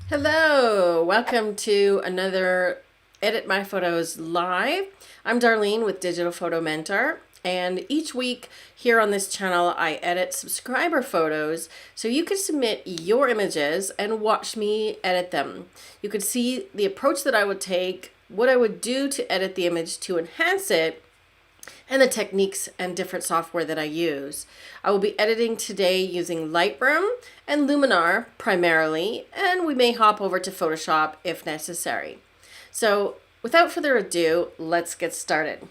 Hello, welcome to another Edit My Photos Live. I'm Darlene with Digital Photo Mentor, and each week here on this channel I edit subscriber photos so you can submit your images and watch me edit them. You can see the approach that I would take, what I would do to edit the image to enhance it, and the techniques and different software that I use. I will be editing today using Lightroom and Luminar primarily, and we may hop over to Photoshop if necessary. So without further ado, let's get started.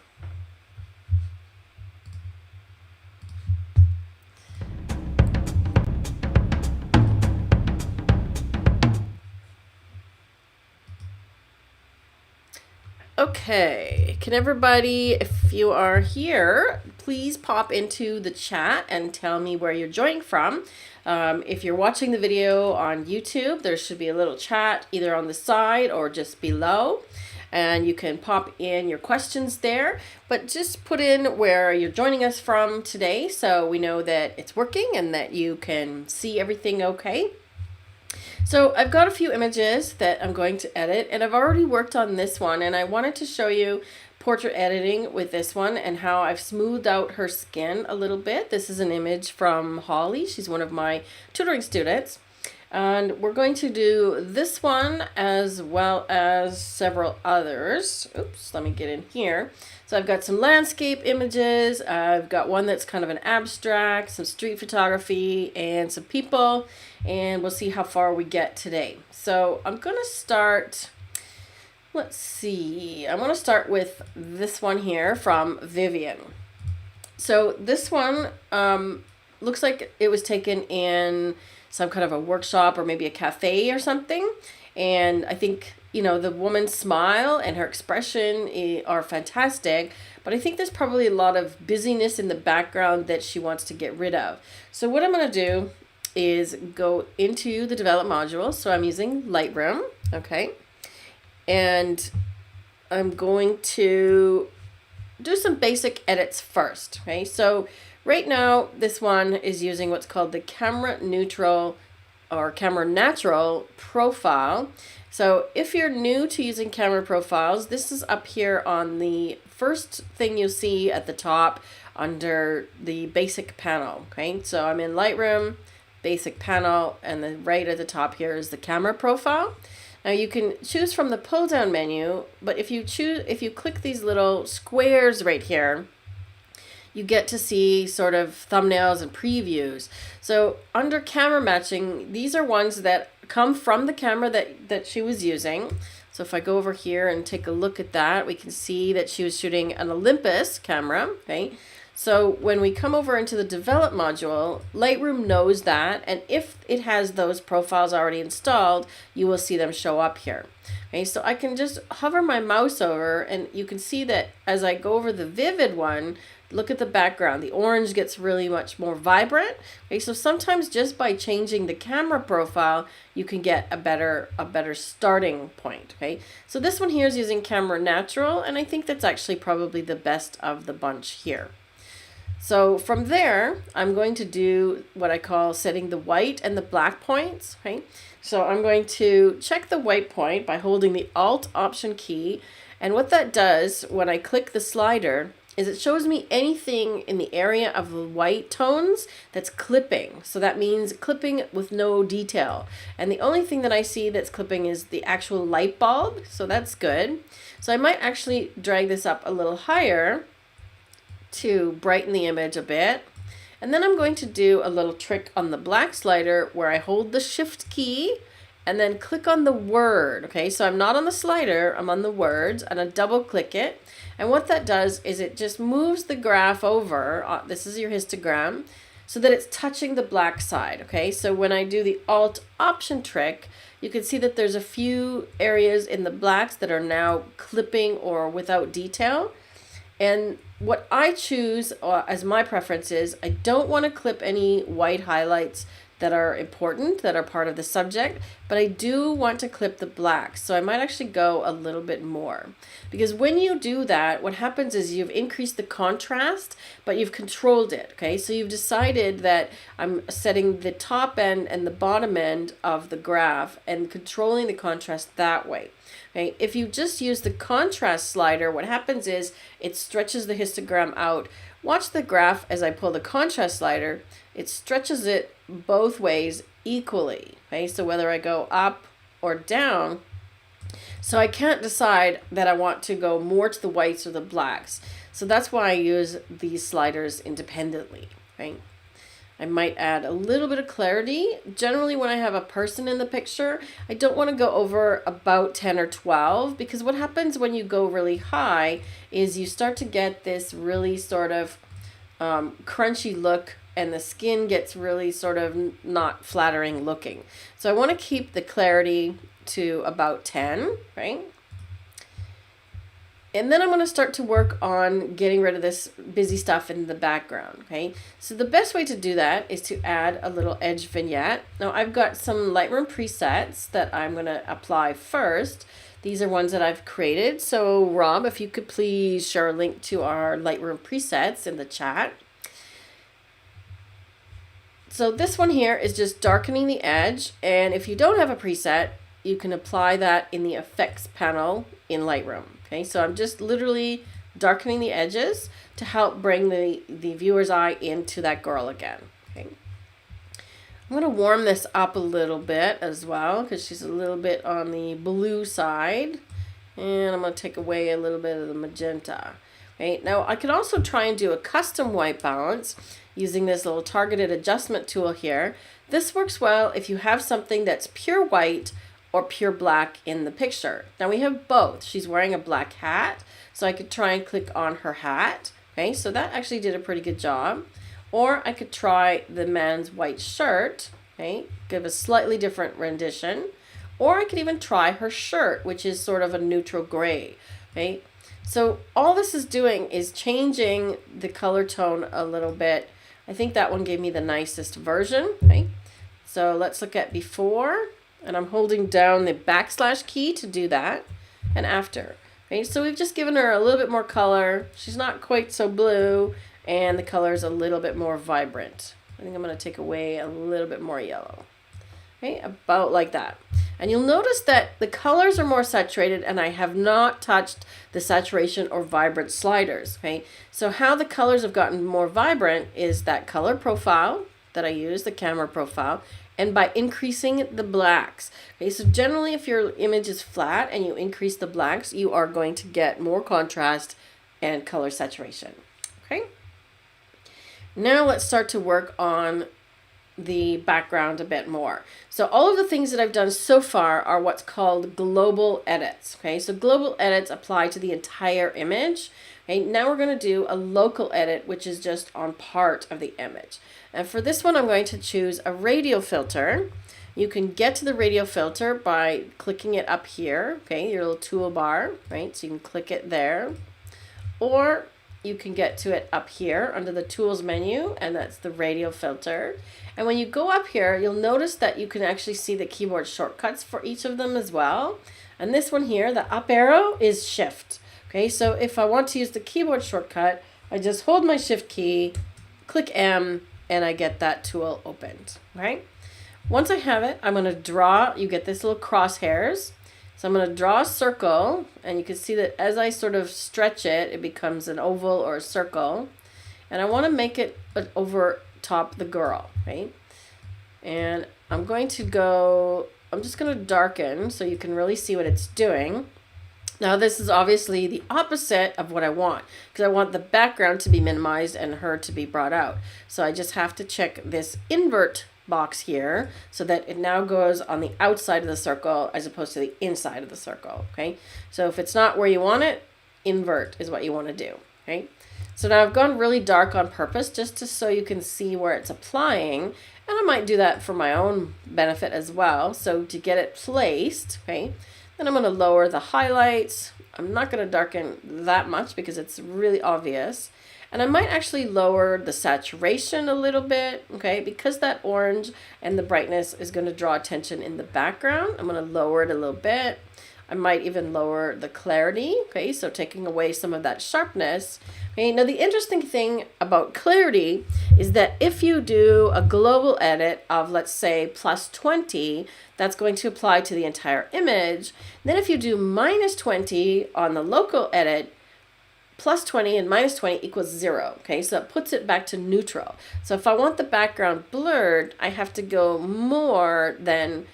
Okay, can everybody, if you are here, please pop into the chat and tell me where you're joining from. If you're watching the video on YouTube, there should be a little chat either on the side or just below, and you can pop in your questions there, but just put in where you're joining us from today so we know that it's working and that you can see everything okay. So I've got a few images that I'm going to edit, and I've already worked on this one, and I wanted to show you portrait editing with this one and how I've smoothed out her skin a little bit. This is an image from Holly. She's one of my tutoring students. And we're going to do this one as well as several others. Oops, let me get in here. So I've got some landscape images. I've got one that's kind of an abstract, some street photography, and some people. And we'll see how far we get today. So I'm going to start, let's see. I'm going to start with this one here from Vivian. So this one looks like it was taken in some kind of a workshop or maybe a cafe or something. And I think, you know, the woman's smile and her expression are fantastic, but I think there's probably a lot of busyness in the background that she wants to get rid of. So what I'm going to do is go into the develop module. So I'm using Lightroom, okay? And I'm going to do some basic edits first, okay? So right now, this one is using what's called the camera neutral or camera natural profile. So if you're new to using camera profiles, this is up here on the first thing you'll see at the top under the basic panel, okay? So I'm in Lightroom, basic panel, and then right at the top here is the camera profile. Now you can choose from the pull down menu, but if you click these little squares right here, you get to see sort of thumbnails and previews. So under camera matching, these are ones that come from the camera that she was using. So if I go over here and take a look at that, we can see that she was shooting an Olympus camera, okay? So when we come over into the develop module, Lightroom knows that, and if it has those profiles already installed, you will see them show up here. Okay, so I can just hover my mouse over, and you can see that as I go over the vivid one, look at the background. The orange gets really much more vibrant. Okay, so sometimes just by changing the camera profile, you can get a better starting point. Okay, so this one here is using camera natural, and I think that's actually probably the best of the bunch here. So from there, I'm going to do what I call setting the white and the black points. Okay, so I'm going to check the white point by holding the Alt Option key, and what that does when I click the slider is it shows me anything in the area of the white tones that's clipping. So that means clipping with no detail. And the only thing that I see that's clipping is the actual light bulb. So that's good. So I might actually drag this up a little higher to brighten the image a bit. And then I'm going to do a little trick on the black slider where I hold the Shift key and then click on the word. Okay, so I'm not on the slider, I'm on the words, and I double click it. And what that does is it just moves the graph over, this is your histogram, so that it's touching the black side, okay? So when I do the Alt Option trick, you can see that there's a few areas in the blacks that are now clipping or without detail. And what I choose as my preference is I don't want to clip any white highlights that are important, that are part of the subject, but I do want to clip the blacks. So I might actually go a little bit more, because when you do that, what happens is you've increased the contrast, but you've controlled it. Okay, so you've decided that I'm setting the top end and the bottom end of the graph and controlling the contrast that way. Okay, if you just use the contrast slider, what happens is it stretches the histogram out. Watch the graph as I pull the contrast slider. It stretches it both ways equally. Okay, so whether I go up or down, so I can't decide that I want to go more to the whites or the blacks. So that's why I use these sliders independently. Right? I might add a little bit of clarity. Generally, when I have a person in the picture, I don't want to go over about 10 or 12, because what happens when you go really high is you start to get this really sort of crunchy look, and the skin gets really sort of not flattering looking. So I want to keep the clarity to about 10, right? And then I'm going to start to work on getting rid of this busy stuff in the background, okay? So the best way to do that is to add a little edge vignette. Now I've got some Lightroom presets that I'm going to apply first. These are ones that I've created. So Rob, if you could please share a link to our Lightroom presets in the chat. So this one here is just darkening the edge. And if you don't have a preset, you can apply that in the effects panel in Lightroom. Okay, so I'm just literally darkening the edges to help bring the viewer's eye into that girl again. Okay, I'm going to warm this up a little bit as well, because she's a little bit on the blue side. And I'm going to take away a little bit of the magenta. Okay, now I could also try and do a custom white balance using this little targeted adjustment tool here. This works well if you have something that's pure white or pure black in the picture. Now we have both. She's wearing a black hat, so I could try and click on her hat. Okay, so that actually did a pretty good job. Or I could try the man's white shirt, okay, give a slightly different rendition. Or I could even try her shirt, which is sort of a neutral gray. Okay, so all this is doing is changing the color tone a little bit. I think that one gave me the nicest version. Okay, so let's look at before. And I'm holding down the backslash key to do that, and after. Okay, so we've just given her a little bit more color. She's not quite so blue, and the color is a little bit more vibrant. I think I'm going to take away a little bit more yellow. Okay, about like that. And you'll notice that the colors are more saturated, and I have not touched the saturation or vibrant sliders. Okay, so how the colors have gotten more vibrant is that color profile that I use, the camera profile, and by increasing the blacks. Okay, so generally if your image is flat and you increase the blacks, you are going to get more contrast and color saturation. Okay, now let's start to work on the background a bit more. So all of the things that I've done so far are what's called global edits. Okay, so global edits apply to the entire image. Okay, now we're going to do a local edit, which is just on part of the image. And for this one, I'm going to choose a radial filter. You can get to the radial filter by clicking it up here, okay, your little toolbar, right? So you can click it there. Or you can get to it up here under the tools menu, and that's the radial filter. And when you go up here, you'll notice that you can actually see the keyboard shortcuts for each of them as well. And this one here, the up arrow, is shift. Okay, so if I want to use the keyboard shortcut, I just hold my shift key, click M, and I get that tool opened. Right? Once I have it, I'm going to draw. You get this little crosshairs. So I'm going to draw a circle, and you can see that as I sort of stretch it, it becomes an oval or a circle. And I want to make it over top the girl, right? And I'm going to go, I'm just going to darken so you can really see what it's doing. Now this is obviously the opposite of what I want, because I want the background to be minimized and her to be brought out. So I just have to check this invert box here so that it now goes on the outside of the circle as opposed to the inside of the circle. Okay, so if it's not where you want it, invert is what you want to do. Okay, so now I've gone really dark on purpose just so you can see where it's applying, and I might do that for my own benefit as well. So to get it placed, okay, then I'm going to lower the highlights. I'm not going to darken that much because it's really obvious. And I might actually lower the saturation a little bit, okay, because that orange and the brightness is going to draw attention in the background. I'm going to lower it a little bit. I might even lower the clarity, okay, so taking away some of that sharpness. Okay, now the interesting thing about clarity is that if you do a global edit of, let's say, +20, that's going to apply to the entire image. Then if you do -20 on the local edit, +20 and -20 equals 0, okay, so it puts it back to neutral. So if I want the background blurred, I have to go more than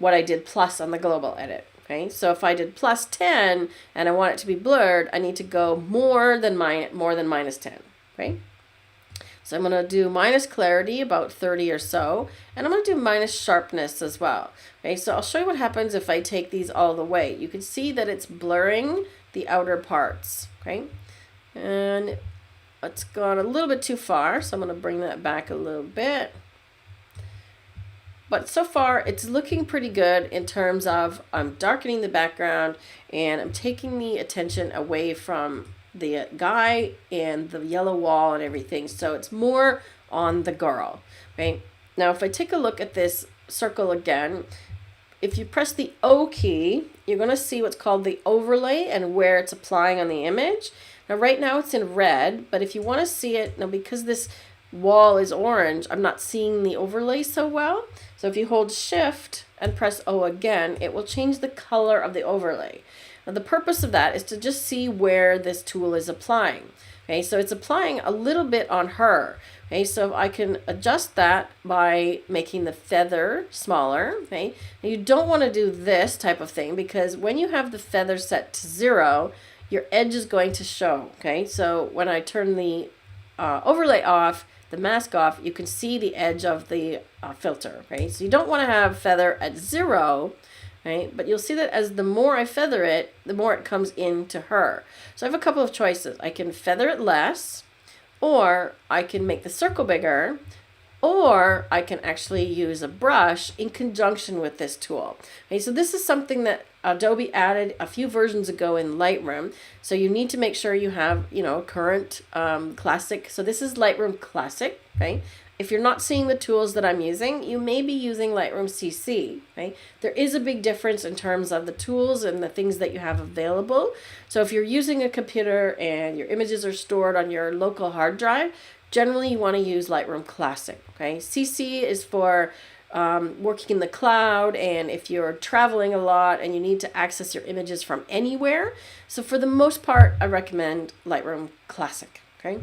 what I did plus on the global edit. Okay, so if I did +10 and I want it to be blurred, I need to go more than -10. Okay, so I'm going to do minus clarity, about 30 or so, and I'm going to do minus sharpness as well. Okay, so I'll show you what happens if I take these all the way. You can see that it's blurring the outer parts. Okay, and it's gone a little bit too far, so I'm going to bring that back a little bit. But so far, it's looking pretty good in terms of I'm darkening the background and I'm taking the attention away from the guy and the yellow wall and everything. So it's more on the girl, right? Now, if I take a look at this circle again, if you press the O key, you're going to see what's called the overlay and where it's applying on the image. Now, right now it's in red, but if you want to see it, now because this wall is orange, I'm not seeing the overlay so well. So if you hold Shift and press O again, it will change the color of the overlay. Now the purpose of that is to just see where this tool is applying. Okay, so it's applying a little bit on her. Okay, so I can adjust that by making the feather smaller. Okay, now you don't want to do this type of thing because when you have the feather set to 0, your edge is going to show. Okay, so when I turn the overlay off, the mask off, you can see the edge of the filter. Okay, so you don't want to have feather at 0. Right? But you'll see that as the more I feather it, the more it comes into her. So I have a couple of choices. I can feather it less, or I can make the circle bigger, or I can actually use a brush in conjunction with this tool. Okay, so this is something that Adobe added a few versions ago in Lightroom. So you need to make sure you have, current classic. So this is Lightroom Classic. Okay. If you're not seeing the tools that I'm using, you may be using Lightroom CC. Okay? There is a big difference in terms of the tools and the things that you have available. So if you're using a computer and your images are stored on your local hard drive, generally you want to use Lightroom Classic. Okay? CC is for working in the cloud, and if you're traveling a lot and you need to access your images from anywhere. So for the most part, I recommend Lightroom Classic. Okay?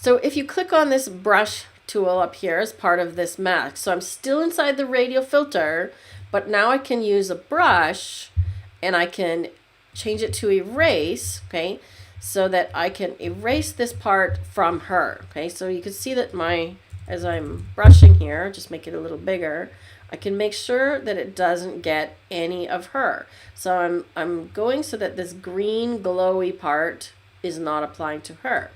So if you click on this brush tool up here as part of this mask, so I'm still inside the radial filter, but now I can use a brush and I can change it to erase, okay, so that I can erase this part from her. Okay, so you can see that as I'm brushing here, just make it a little bigger, I can make sure that it doesn't get any of her. So I'm going so that this green glowy part is not applying to her.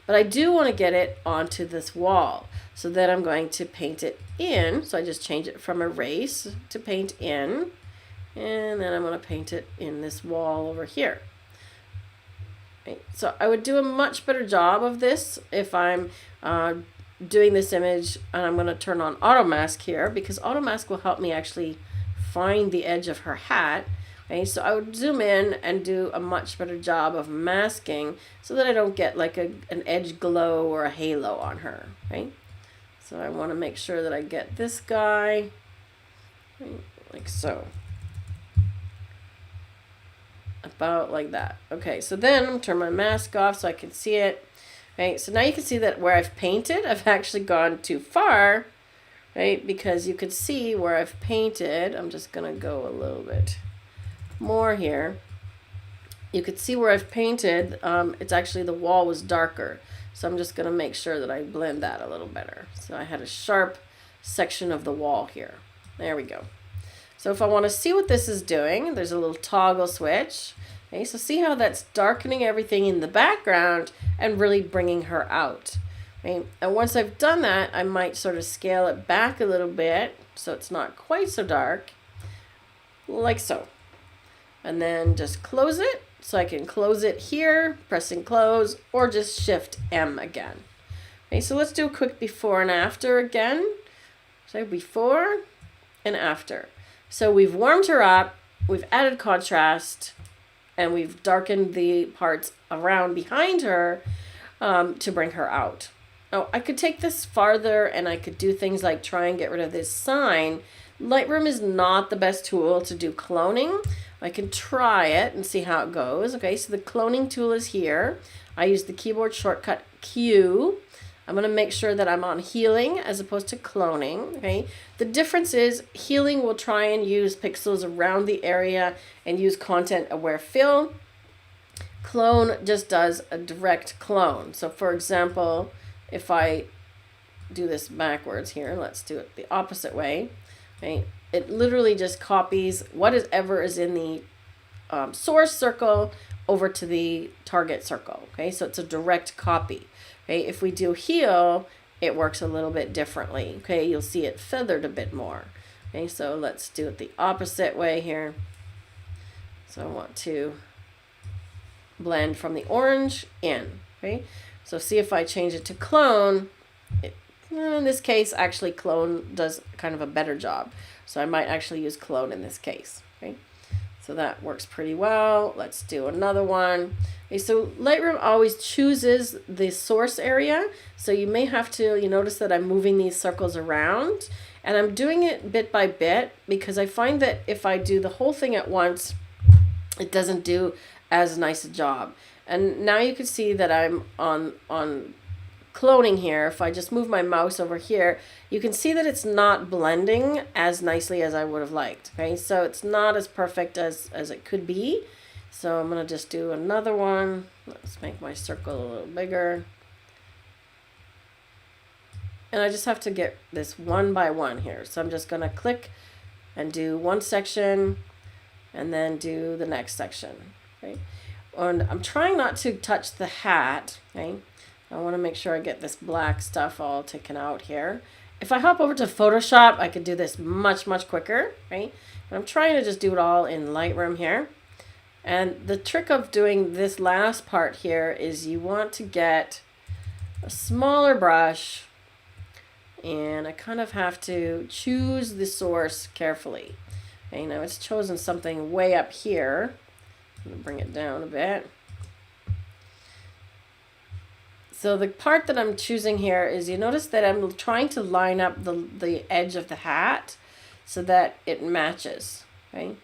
But I do want to get it onto this wall. So then I'm going to paint it in. So I just change it from erase to paint in. And then I'm going to paint it in this wall over here. Right. So I would do a much better job of this if I'm doing this image, and I'm going to turn on auto mask here because auto mask will help me actually find the edge of her hat. Okay, so I would zoom in and do a much better job of masking so that I don't get like an edge glow or a halo on her. Right? So I want to make sure that I get this guy, right, like so. About like that. Okay, so then I'm going to turn my mask off so I can see it. Okay, so now you can see that where I've painted, I've actually gone too far, right? Because you can see where I've painted. I'm just going to go a little bit more here. You could see where I've painted, it's actually the wall was darker. So I'm just going to make sure that I blend that a little better. So I had a sharp section of the wall here. There we go. So if I want to see what this is doing, there's a little toggle switch. Okay, so see how that's darkening everything in the background and really bringing her out. Okay, and once I've done that, I might sort of scale it back a little bit so it's not quite so dark, like so. And then just close it So I can close it here, pressing close, or just Shift M again. Okay, so let's do a quick before and after again. So before and after. So we've warmed her up, we've added contrast, and we've darkened the parts around behind her to bring her out. Now, I could take this farther and I could do things like try and get rid of this sign. Lightroom is not the best tool to do cloning. I can try it and see how it goes. Okay, so the cloning tool is here. I use the keyboard shortcut Q. I'm going to make sure that I'm on healing as opposed to cloning. Okay, the difference is healing will try and use pixels around the area and use content aware fill. Clone just does a direct clone. So for example, if I do this backwards here, let's do it the opposite way. Okay, it literally just copies whatever is in the source circle over to the target circle. Okay, so it's a direct copy. Okay, if we do heal, it works a little bit differently. Okay, you'll see it feathered a bit more. Okay, so let's do it the opposite way here. So I want to blend from the orange in. Okay, so see if I change it to clone. In this case, actually clone does kind of a better job. So I might actually use clone in this case. Okay, so that works pretty well. Let's do another one. Okay, so Lightroom always chooses the source area. So you may have to, you notice that I'm moving these circles around, and I'm doing it bit by bit because I find that if I do the whole thing at once, it doesn't do as nice a job. And now you can see that I'm on cloning here. If I just move my mouse over here, you can see that it's not blending as nicely as I would have liked. Okay, so it's not as perfect as it could be. So I'm going to just do another one. Let's make my circle a little bigger. And I just have to get this one by one here. So I'm just going to click and do one section and then do the next section. Okay, and I'm trying not to touch the hat. Okay, I want to make sure I get this black stuff all taken out here. If I hop over to Photoshop, I could do this much quicker, right? But I'm trying to just do it all in Lightroom here. And the trick of doing this last part here is you want to get a smaller brush, and I kind of have to choose the source carefully. Okay, now it's chosen something way up here. I'm going to bring it down a bit. So the part that I'm choosing here is, you notice that I'm trying to line up the edge of the hat so that it matches, okay?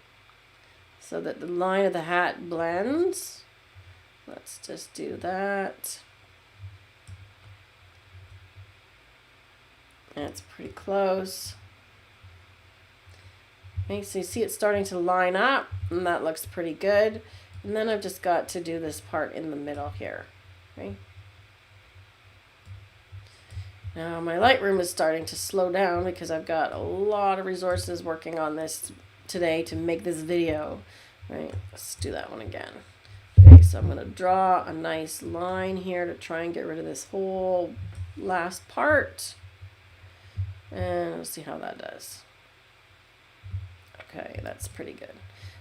So that the line of the hat blends. Let's just do that. That's pretty close. Okay, so you see it's starting to line up, and that looks pretty good. And then I've just got to do this part in the middle here, okay? Now my Lightroom is starting to slow down because I've got a lot of resources working on this today to make this video. Right, let's do that one again. Okay, so I'm going to draw a nice line here to try and get rid of this whole last part. And let's see how that does. Okay, that's pretty good.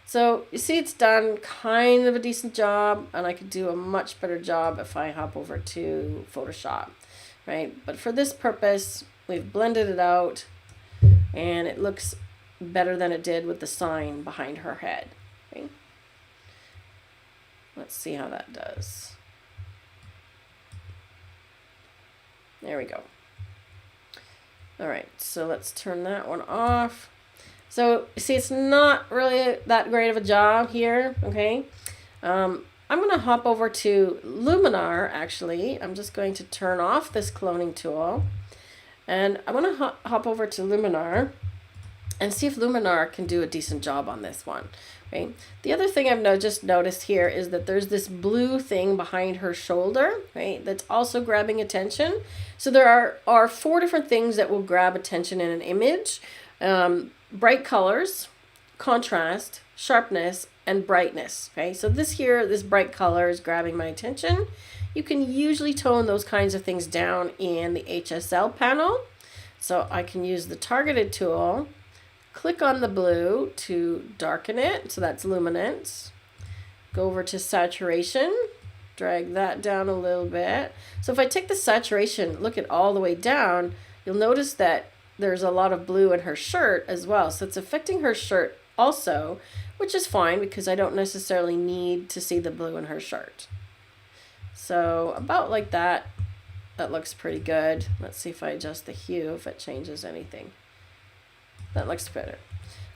So you see it's done kind of a decent job, and I could do a much better job if I hop over to Photoshop. Right, but for this purpose, we've blended it out, and it looks better than it did with the sign behind her head. Okay, let's see how that does. There we go. All right, so let's turn that one off. So you see, it's not really that great of a job here. Okay. I'm going to hop over to Luminar, actually. I'm just going to turn off this cloning tool. And I'm going to hop over to Luminar and see if Luminar can do a decent job on this one. Okay. The other thing I've just noticed here is that there's this blue thing behind her shoulder, right, that's also grabbing attention. So there are 4 different things that will grab attention in an image. Bright colors, contrast, sharpness, and brightness. Okay, so this bright color is grabbing my attention. You can usually tone those kinds of things down in the HSL panel. So I can use the targeted tool, click on the blue to darken it. So that's luminance. Go over to saturation, drag that down a little bit. So if I take the saturation, look at all the way down, you'll notice that there's a lot of blue in her shirt as well. So it's affecting her shirt also, which is fine because I don't necessarily need to see the blue in her shirt. So about like that, that looks pretty good. Let's see if I adjust the hue, if it changes anything. That looks better.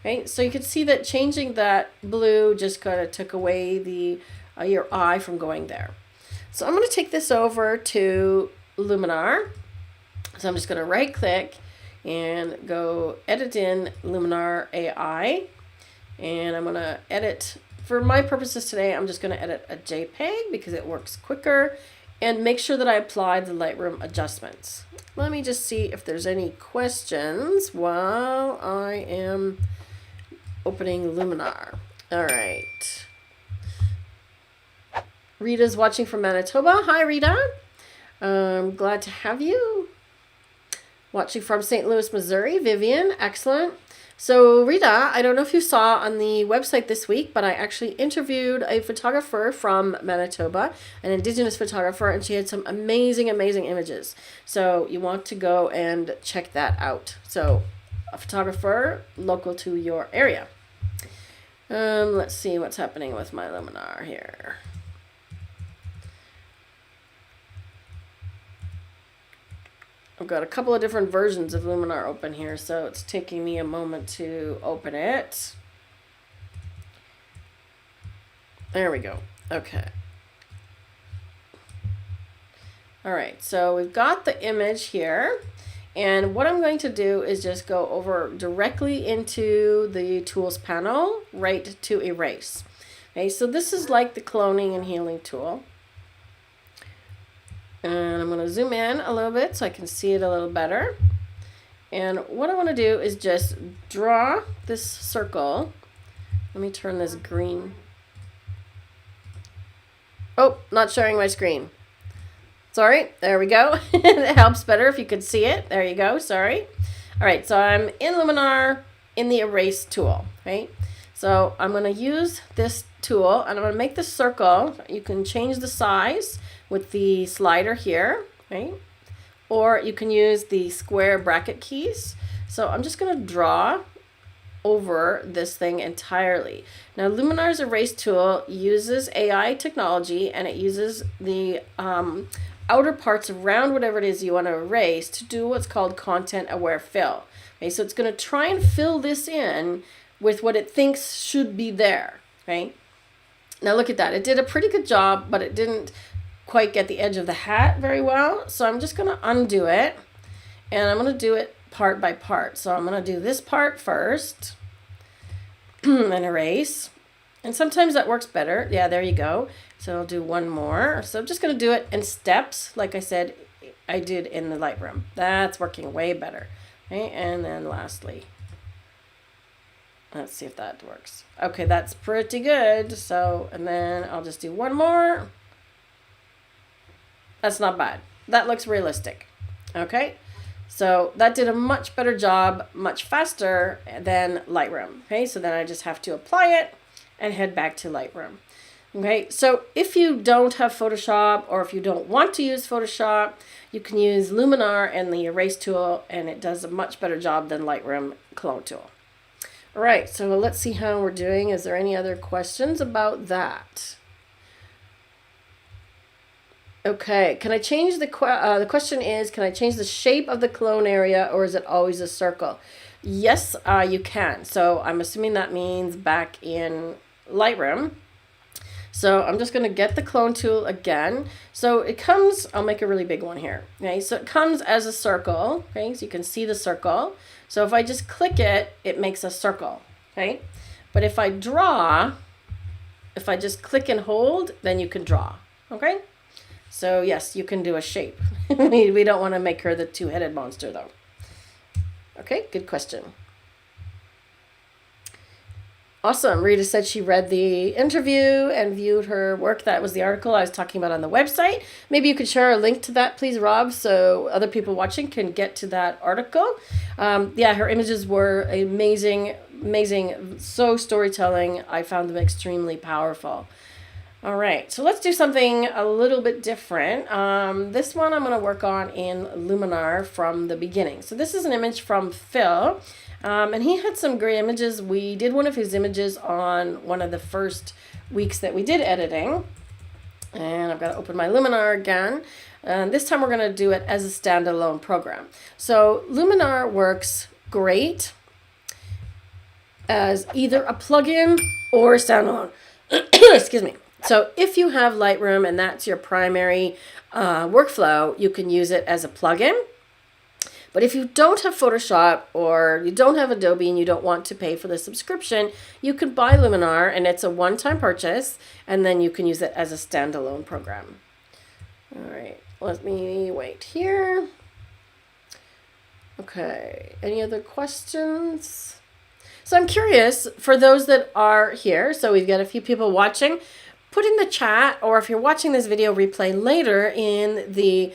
Okay, so you can see that changing that blue just kind of took away the your eye from going there. So I'm going to take this over to Luminar. So I'm just going to right click and go edit in Luminar AI. And I'm going to edit, for my purposes today, I'm just going to edit a JPEG because it works quicker, and make sure that I apply the Lightroom adjustments. Let me just see if there's any questions while I am opening Luminar. All right. Rita's watching from Manitoba. Hi, Rita. Glad to have you. Watching from St. Louis, Missouri. Vivian, excellent. So Rita, I don't know if you saw on the website this week, but I actually interviewed a photographer from Manitoba, an Indigenous photographer, and she had some amazing, amazing images. So you want to go and check that out. So a photographer local to your area. Let's see what's happening with my Luminar here. I've got a couple of different versions of Luminar open here, so it's taking me a moment to open it. There we go. Okay. All right, so we've got the image here, and what I'm going to do is just go over directly into the tools panel, right to erase. Okay, so this is like the cloning and healing tool. And I'm going to zoom in a little bit so I can see it a little better. And what I want to do is just draw this circle. Let me turn this green. Oh, not showing my screen. Sorry, there we go. It helps better if you could see it. There you go, sorry. All right, so I'm in Luminar in the erase tool, right? So I'm going to use this tool and I'm going to make the circle. You can change the size with the slider here, right? Or you can use the square bracket keys. So I'm just going to draw over this thing entirely. Now Luminar's erase tool uses AI technology, and it uses the outer parts around whatever it is you want to erase to do what's called content aware fill. Okay, so it's going to try and fill this in with what it thinks should be there, right? Now look at that. It did a pretty good job, but it didn't quite get the edge of the hat very well. So I'm just going to undo it, and I'm going to do it part by part. So I'm going to do this part first and erase. And sometimes that works better. Yeah, there you go. So I'll do one more. So I'm just going to do it in steps, like I said I did in the Lightroom. That's working way better. Okay, and then lastly, let's see if that works. Okay, that's pretty good. So, and then I'll just do one more. That's not bad. That looks realistic. Okay, so that did a much better job, much faster than Lightroom. Okay, so then I just have to apply it and head back to Lightroom. Okay, so if you don't have Photoshop, or if you don't want to use Photoshop, you can use Luminar and the erase tool, and it does a much better job than Lightroom clone tool. All right, so let's see how we're doing. Is there any other questions about that? Okay, can I change the question is, can I change the shape of the clone area, or is it always a circle? Yes, you can. So I'm assuming that means back in Lightroom. So I'm just going to get the clone tool again. So it comes, I'll make a really big one here. Okay, so it comes as a circle. Okay, so you can see the circle. So if I just click it, it makes a circle. Okay, but if I draw, if I just click and hold, then you can draw. Okay. So yes, you can do a shape. We don't want to make her the two-headed monster though. Okay, good question. Awesome. Rita said she read the interview and viewed her work. That was the article I was talking about on the website. Maybe you could share a link to that, please, Rob, so other people watching can get to that article. Yeah, her images were amazing, amazing. So storytelling. I found them extremely powerful. All right, so let's do something a little bit different. This one I'm going to work on in Luminar from the beginning. So this is an image from Phil, and he had some great images. We did one of his images on one of the first weeks that we did editing. And I've got to open my Luminar again. And this time we're going to do it as a standalone program. So Luminar works great as either a plugin or a standalone. Excuse me. So if you have Lightroom and that's your primary workflow, you can use it as a plugin. But if you don't have Photoshop or you don't have Adobe and you don't want to pay for the subscription, you can buy Luminar and it's a one-time purchase, and then you can use it as a standalone program. All right, let me wait here. Okay, any other questions? So I'm curious, for those that are here, so we've got a few people watching, put in the chat, or if you're watching this video replay later, in the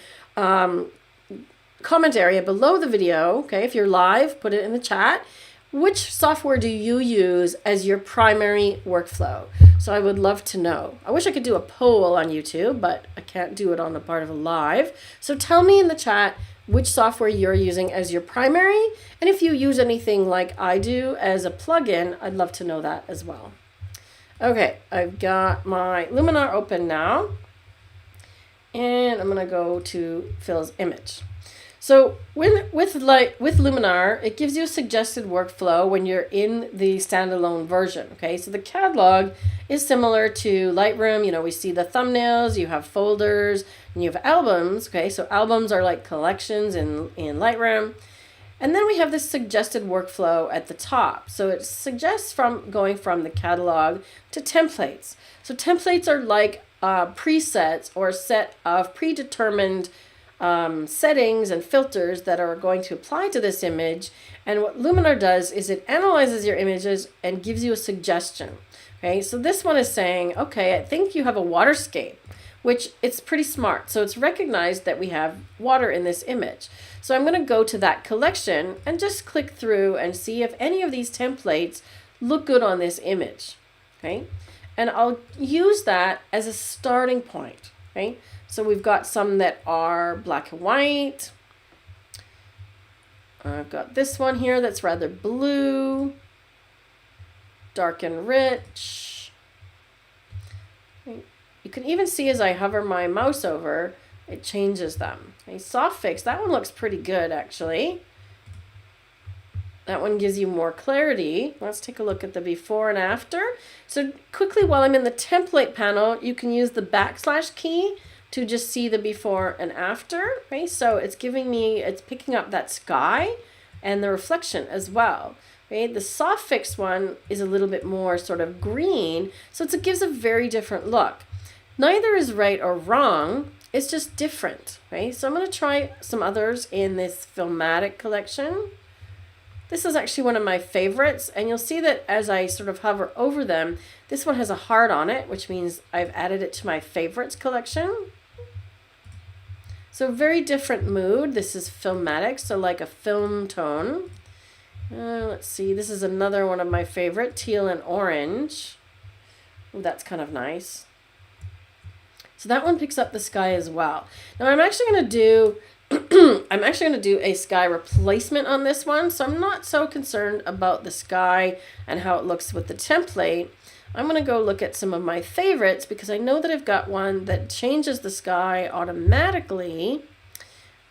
comment area below the video, okay, if you're live, put it in the chat. Which software do you use as your primary workflow? So I would love to know. I wish I could do a poll on YouTube, but I can't do it on the part of a live. So tell me in the chat which software you're using as your primary, and if you use anything like I do as a plugin, I'd love to know that as well. Okay, I've got my Luminar open now, and I'm gonna go to Phil's image. So with Luminar, it gives you a suggested workflow when you're in the standalone version. Okay, so the catalog is similar to Lightroom. You know, we see the thumbnails, you have folders, and you have albums. Okay, so albums are like collections in Lightroom. And then we have this suggested workflow at the top. So it suggests going from the catalog to templates. So templates are like presets or a set of predetermined settings and filters that are going to apply to this image. And what Luminar does is it analyzes your images and gives you a suggestion. Okay, so this one is saying, okay, I think you have a waterscape, which it's pretty smart. So it's recognized that we have water in this image. So I'm going to go to that collection and just click through and see if any of these templates look good on this image. Okay, and I'll use that as a starting point. Okay, so we've got some that are black and white. I've got this one here that's rather blue, dark and rich. You can even see as I hover my mouse over, it changes them. Okay, soft fix, that one looks pretty good actually. That one gives you more clarity. Let's take a look at the before and after. So quickly, while I'm in the template panel, you can use the / key to just see the before and after. Right? So it's picking up that sky and the reflection as well. Right? The soft fix one is a little bit more sort of green, so it gives a very different look. Neither is right or wrong, it's just different. Right? So I'm going to try some others in this Filmatic collection. This is actually one of my favorites, and you'll see that as I sort of hover over them, this one has a heart on it, which means I've added it to my favorites collection. So very different mood. This is Filmatic, so like a film tone. Let's see, this is another one of my favorite, teal and orange. Ooh, that's kind of nice. So that one picks up the sky as well. Now I'm actually going to do a sky replacement on this one, so I'm not so concerned about the sky and how it looks with the template. I'm going to go look at some of my favorites because I know that I've got one that changes the sky automatically.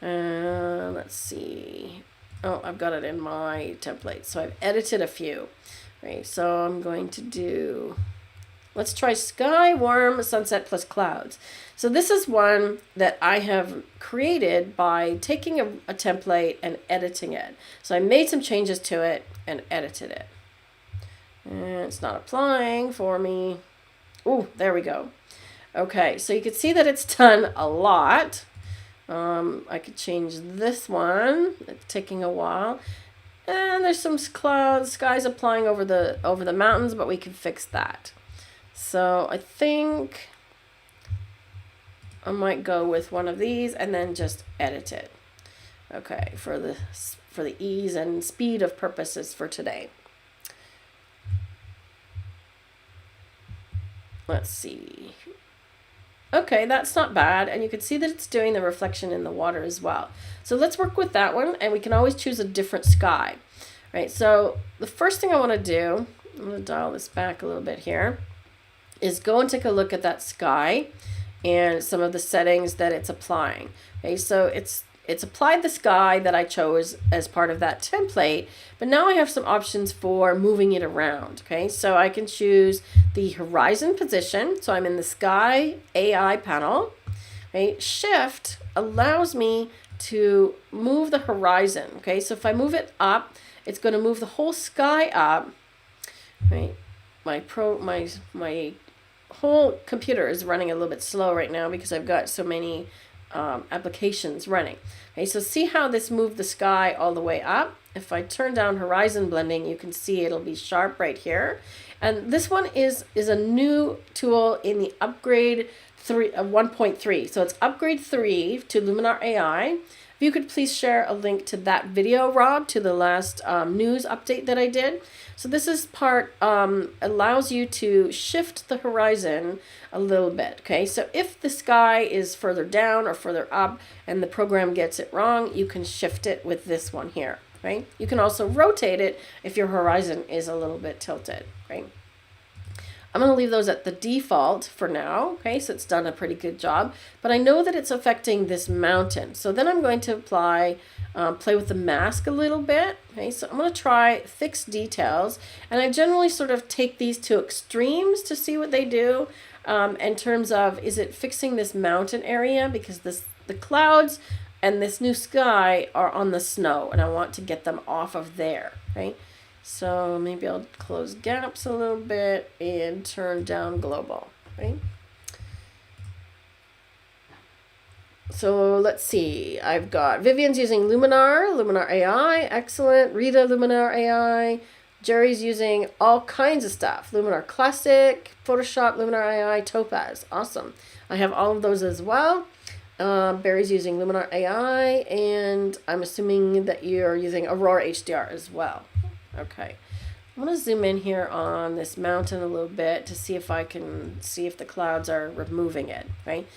Let's see. Oh, I've got it in my template, so I've edited a few. Right, so I'm going to do, let's try sky, warm, sunset plus clouds. So this is one that I have created by taking a template and editing it. So I made some changes to it and edited it. And it's not applying for me. Oh, there we go. Okay, so you can see that it's done a lot. I could change this one. It's taking a while. And there's some clouds, skies applying over the mountains, but we can fix that. So I think I might go with one of these and then just edit it. Okay, for the ease and speed of purposes for today. Let's see. Okay, that's not bad. And you can see that it's doing the reflection in the water as well. So let's work with that one, and we can always choose a different sky. Right, so the first thing I want to do, I'm going to dial this back a little bit here, is go and take a look at that sky and some of the settings that it's applying. Okay, so it's applied the sky that I chose as part of that template, but now I have some options for moving it around. Okay, so I can choose the horizon position. So I'm in the Sky AI panel. Okay, Shift allows me to move the horizon. Okay, so if I move it up, it's going to move the whole sky up. Right, my whole computer is running a little bit slow right now because I've got so many applications running. Okay, so see how this moved the sky all the way up? If I turn down horizon blending, you can see it'll be sharp right here. And this one is a new tool in the upgrade 1.3. So it's upgrade 3 to Luminar AI. If you could please share a link to that video, Rob, to the last news update that I did. So this is part, allows you to shift the horizon a little bit. Okay, so if the sky is further down or further up and the program gets it wrong, you can shift it with this one here. Right? You can also rotate it if your horizon is a little bit tilted. Right? I'm going to leave those at the default for now. Okay, so it's done a pretty good job, but I know that it's affecting this mountain. So then I'm going to apply, play with the mask a little bit. Okay, so I'm going to try fix details, and I generally sort of take these to extremes to see what they do in terms of, is it fixing this mountain area, because the clouds and this new sky are on the snow, and I want to get them off of there. Right. So maybe I'll close gaps a little bit and turn down global, right? So let's see, I've got Vivian's using Luminar AI, excellent. Rita, Luminar AI. Jerry's using all kinds of stuff. Luminar Classic, Photoshop, Luminar AI, Topaz, awesome. I have all of those as well. Barry's using Luminar AI, and I'm assuming that you're using Aurora HDR as well. Okay, I'm going to zoom in here on this mountain a little bit to see if I can see if the clouds are removing it, right?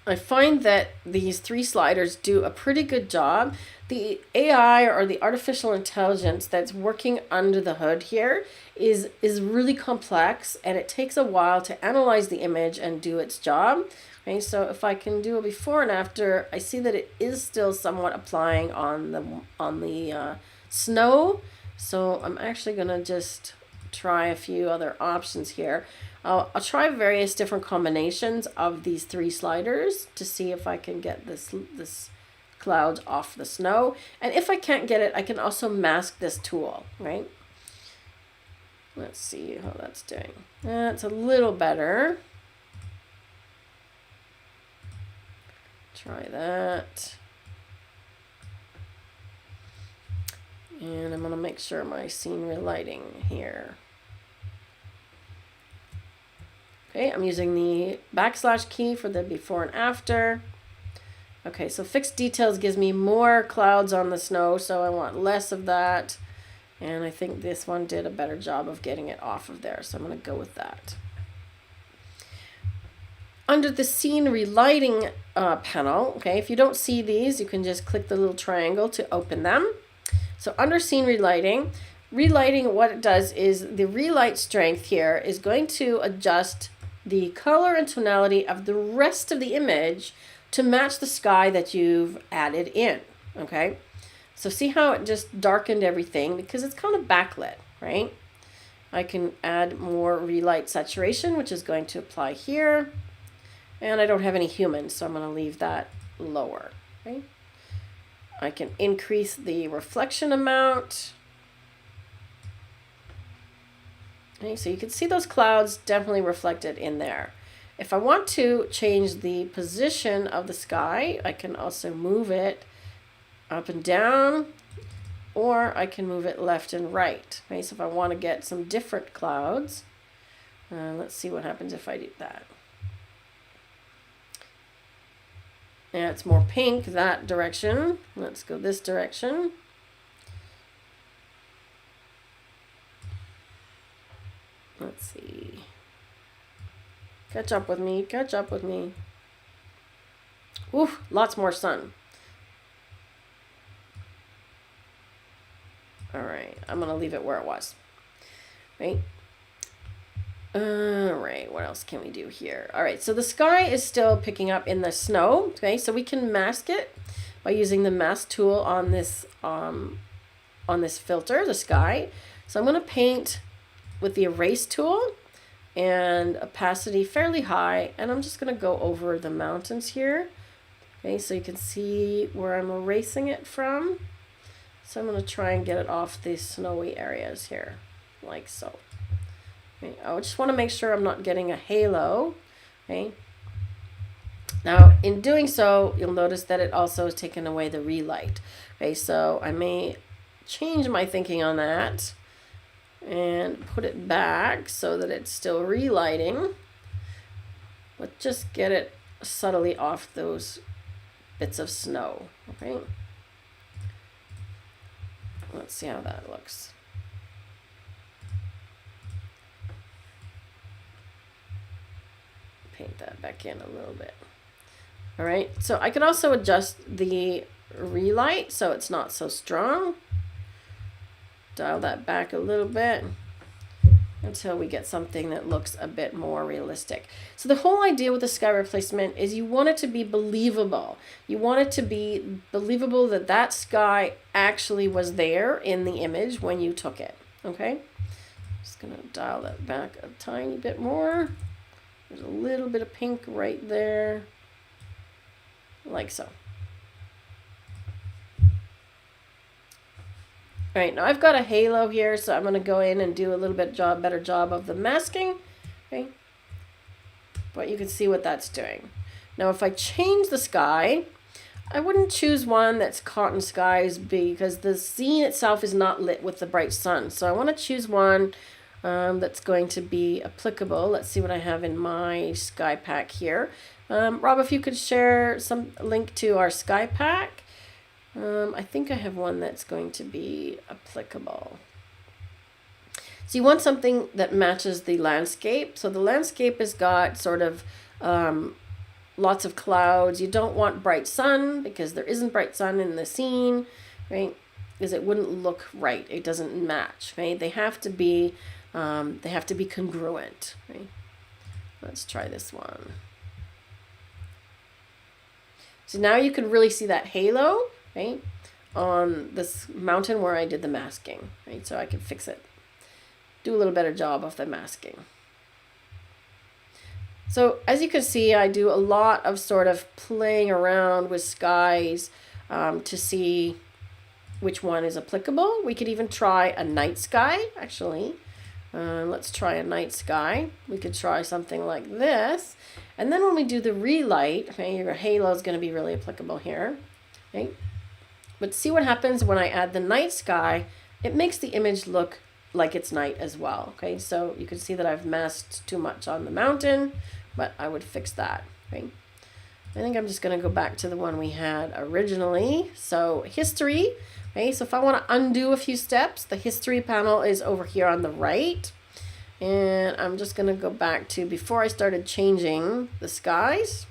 I find that these 3 sliders do a pretty good job. The AI, or the artificial intelligence that's working under the hood here, is really complex, and it takes a while to analyze the image and do its job. Okay, so if I can do a before and after, I see that it is still somewhat applying on the snow. So I'm actually going to just try a few other options here. I'll try various different combinations of these 3 sliders to see if I can get this cloud off the snow. And if I can't get it, I can also mask this tool, right? Let's see how that's doing. That's a little better. Try that. And I'm going to make sure my scene relighting here. Okay, I'm using the / key for the before and after. Okay, so fixed details gives me more clouds on the snow, so I want less of that. And I think this one did a better job of getting it off of there, so I'm going to go with that. Under the scene relighting panel, okay, if you don't see these, you can just click the little triangle to open them. So under scene relighting, what it does is the relight strength here is going to adjust the color and tonality of the rest of the image to match the sky that you've added in, okay? So see how it just darkened everything because it's kind of backlit, right? I can add more relight saturation, which is going to apply here. And I don't have any humans, so I'm going to leave that lower, okay? I can increase the reflection amount. Okay, so you can see those clouds definitely reflected in there. If I want to change the position of the sky, I can also move it up and down, or I can move it left and right. Okay, so if I want to get some different clouds, let's see what happens if I do that. Yeah, it's more pink that direction. Let's go this direction. Let's Catch up with me, catch up with me. Oof, lots more sun. All right, I'm gonna leave it where it was, right? All right, what else can we do here? All right, so the sky is still picking up in the snow, okay? So we can mask it by using the mask tool on this filter, the sky. So I'm gonna paint with the erase tool and opacity fairly high, and I'm just gonna go over the mountains here. Okay, so you can see where I'm erasing it from. So I'm gonna try and get it off these snowy areas here, like so. Okay, I just want to make sure I'm not getting a halo. Okay. Now, in doing so, you'll notice that it also has taken away the relight. Okay, so I may change my thinking on that and put it back so that it's still relighting, but just get it subtly off those bits of snow. Okay. Let's see how that looks. Paint that back in a little bit. All right, so I can also adjust the relight so it's not so strong. Dial that back a little bit until we get something that looks a bit more realistic. So the whole idea with the sky replacement is you want it to be believable. You want it to be believable that that sky actually was there in the image when you took it, okay? Just gonna dial that back a tiny bit more. There's a little bit of pink right there, like so. All right, now I've got a halo here, so I'm going to go in and do a little bit better job of the masking. Okay, but you can see what that's doing. Now, if I change the sky, I wouldn't choose one that's cotton skies because the scene itself is not lit with the bright sun. So I want to choose one that's going to be applicable. Let's see what I have in my sky pack here. Rob, if you could share some link to our sky pack. I think I have one that's going to be applicable. So you want something that matches the landscape. So the landscape has got sort of lots of clouds. You don't want bright sun because there isn't bright sun in the scene, right? Because it wouldn't look right. It doesn't match, right? They have to be congruent, right? Let's try this one. So now you can really see that halo, right, on this mountain where I did the masking, right? So I can fix it, do a little better job of the masking. So as you can see, I do a lot of sort of playing around with skies to see which one is applicable. We could even try a night sky, actually. Let's try a night sky. We could try something like this. And then when we do the relight, okay, your halo is going to be really applicable here. Okay? But see what happens when I add the night sky. It makes the image look like it's night as well. Okay, so you can see that I've masked too much on the mountain, but I would fix that. Okay? I think I'm just going to go back to the one we had originally. So history. Okay, so if I want to undo a few steps, the history panel is over here on the right. And I'm just going to go back to before I started changing the skies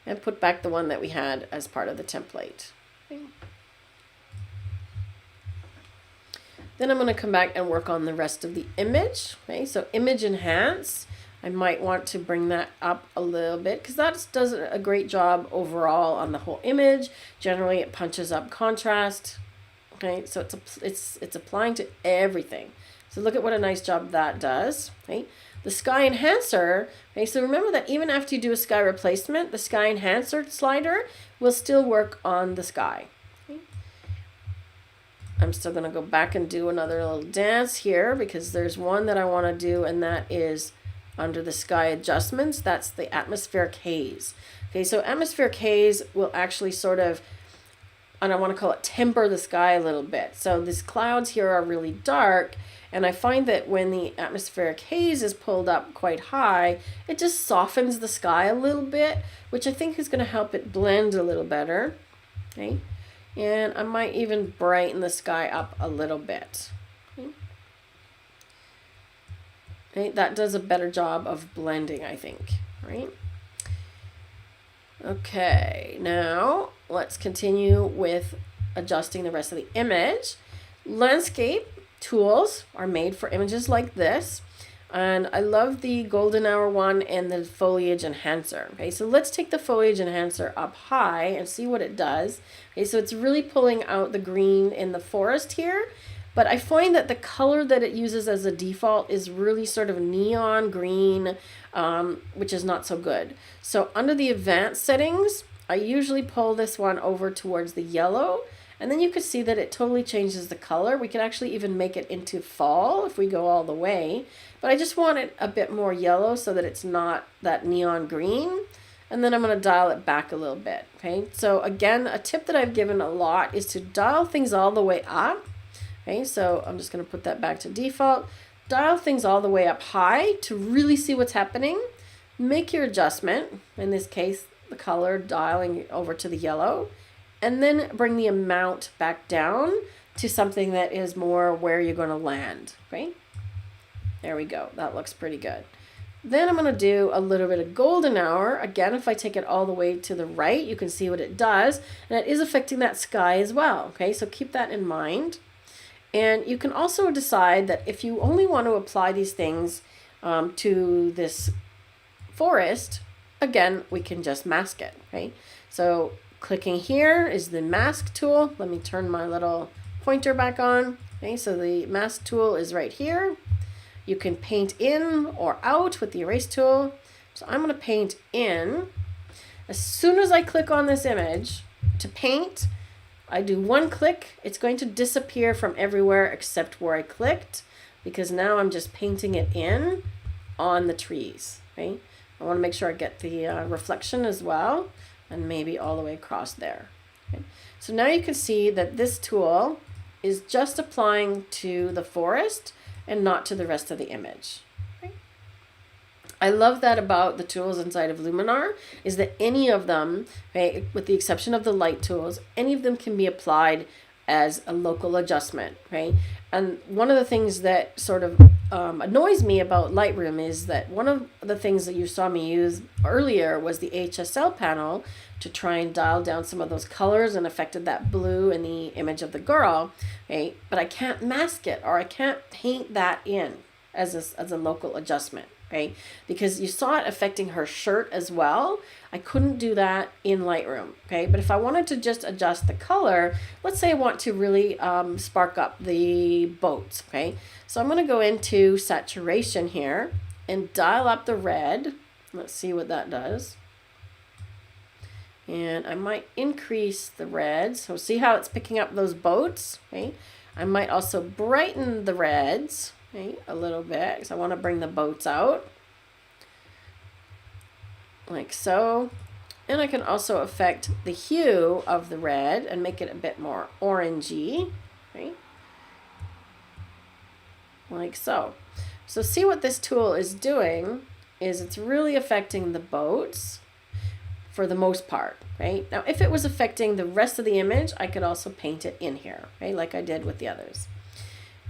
and put back the one that we had as part of the template. Okay. Then I'm going to come back and work on the rest of the image. Okay, so image enhance. I might want to bring that up a little bit because that does a great job overall on the whole image. Generally, it punches up contrast. Okay, so it's applying to everything. So look at what a nice job that does. Okay, the sky enhancer. Okay, so remember that even after you do a sky replacement, the sky enhancer slider will still work on the sky. Okay. I'm still going to go back and do another little dance here because there's one that I want to do, and that is under the sky adjustments. That's the atmospheric haze. Okay, so atmospheric haze will actually sort of, and I want to call it temper the sky a little bit. So these clouds here are really dark, and I find that when the atmospheric haze is pulled up quite high, it just softens the sky a little bit, which I think is going to help it blend a little better. Okay, and I might even brighten the sky up a little bit. Okay. Okay, that does a better job of blending, I think, right? Okay, now let's continue with adjusting the rest of the image. Landscape tools are made for images like this. And I love the golden hour one and the foliage enhancer. Okay, so let's take the foliage enhancer up high and see what it does. Okay, so it's really pulling out the green in the forest here. But I find that the color that it uses as a default is really sort of neon green, which is not so good. So under the advanced settings, I usually pull this one over towards the yellow, and then you can see that it totally changes the color. We could actually even make it into fall if we go all the way, but I just want it a bit more yellow so that it's not that neon green. And then I'm going to dial it back a little bit. Okay, so again, a tip that I've given a lot is to dial things all the way up. Okay, so I'm just going to put that back to default. Dial things all the way up high to really see what's happening. Make your adjustment, in this case, the color dialing over to the yellow, and then bring the amount back down to something that is more where you're going to land. Okay, there we go. That looks pretty good. Then I'm going to do a little bit of golden hour. Again, if I take it all the way to the right, you can see what it does, and it is affecting that sky as well. Okay, so keep that in mind. And you can also decide that if you only want to apply these things to this forest, again, we can just mask it. Okay, so clicking here is the mask tool. Let me turn my little pointer back on. Okay, so the mask tool is right here. You can paint in or out with the erase tool. So I'm going to paint in. As soon as I click on this image to paint, I do one click, it's going to disappear from everywhere except where I clicked, because now I'm just painting it in on the trees. Okay, I want to make sure I get the reflection as well, and maybe all the way across there. Okay, so now you can see that this tool is just applying to the forest and not to the rest of the image. I love that about the tools inside of Luminar, is that any of them, okay, with the exception of the light tools, any of them can be applied as a local adjustment. Okay, and one of the things that sort of annoys me about Lightroom is that one of the things that you saw me use earlier was the HSL panel to try and dial down some of those colors and affected that blue in the image of the girl. Okay, but I can't mask it, or I can't paint that in as a local adjustment. Okay, because you saw it affecting her shirt as well. I couldn't do that in Lightroom. Okay, but if I wanted to just adjust the color, let's say I want to really spark up the boats. Okay, so I'm going to go into saturation here and dial up the red. Let's see what that does. And I might increase the red. So see how it's picking up those boats. Okay, I might also brighten the reds. Okay, a little bit, because I want to bring the boats out like so. And I can also affect the hue of the red and make it a bit more orangey. Okay, like so. So see what this tool is doing is it's really affecting the boats for the most part. Right, now if it was affecting the rest of the image, I could also paint it in here, right, like I did with the others.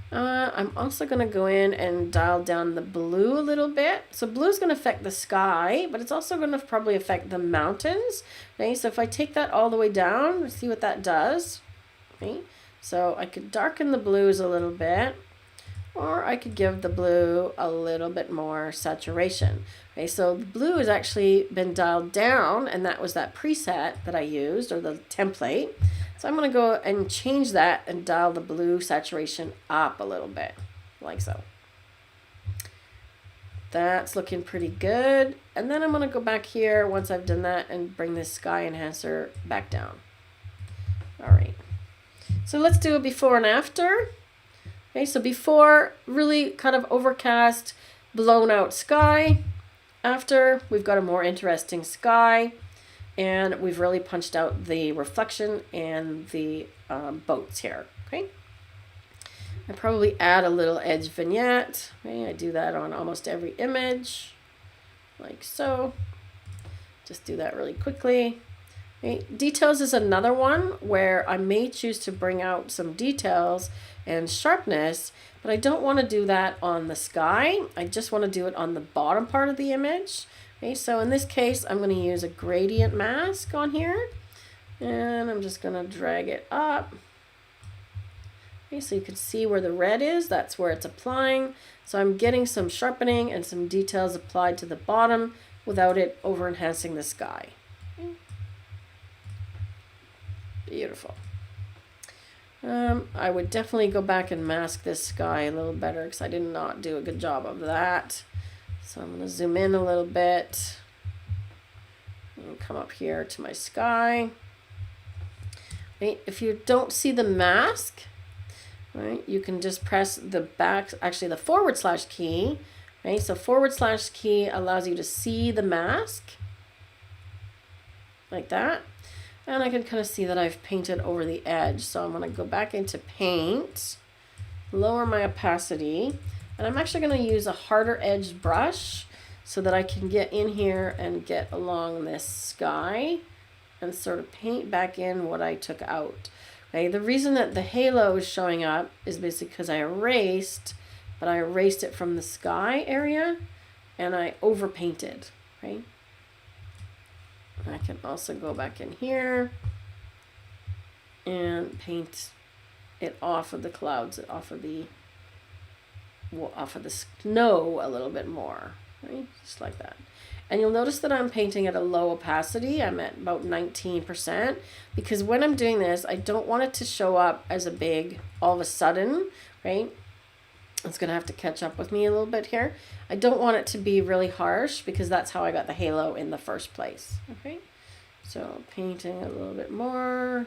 I'm also going to go in and dial down the blue a little bit. So blue is going to affect the sky, but it's also going to probably affect the mountains. Okay, so if I take that all the way down, see what that does. Okay, so I could darken the blues a little bit, or I could give the blue a little bit more saturation. Okay, so the blue has actually been dialed down, and that was that preset that I used, or the template. So I'm going to go and change that and dial the blue saturation up a little bit, like so. That's looking pretty good. And then I'm going to go back here once I've done that and bring this sky enhancer back down. All right. So let's do a before and after. Okay, so before, really kind of overcast, blown out sky. After, we've got a more interesting sky. And we've really punched out the reflection and the boats here. Okay, I probably add a little edge vignette. Okay, I do that on almost every image, like so. Just do that really quickly. Okay. Details is another one where I may choose to bring out some details and sharpness, but I don't want to do that on the sky. I just want to do it on the bottom part of the image. Okay, so in this case, I'm going to use a gradient mask on here, and I'm just going to drag it up. Okay, so you can see where the red is, that's where it's applying. So I'm getting some sharpening and some details applied to the bottom without it over enhancing the sky. Okay. Beautiful. I would definitely go back and mask this sky a little better because I did not do a good job of that. So I'm going to zoom in a little bit and come up here to my sky. Right, if you don't see the mask, right, you can just press the the / key. Right, so / key allows you to see the mask like that. And I can kind of see that I've painted over the edge. So I'm going to go back into paint, lower my opacity, and I'm actually going to use a harder edged brush so that I can get in here and get along this sky and sort of paint back in what I took out. Okay, the reason that the halo is showing up is basically because I erased, but I erased it from the sky area and I overpainted, right? I can also go back in here and paint it off of the clouds, off of the snow a little bit more, right? Just like that. And you'll notice that I'm painting at a low opacity. I'm at about 19% because when I'm doing this, I don't want it to show up as a big all of a sudden, right? It's going to have to catch up with me a little bit here. I don't want it to be really harsh because that's how I got the halo in the first place. Okay, so painting a little bit more.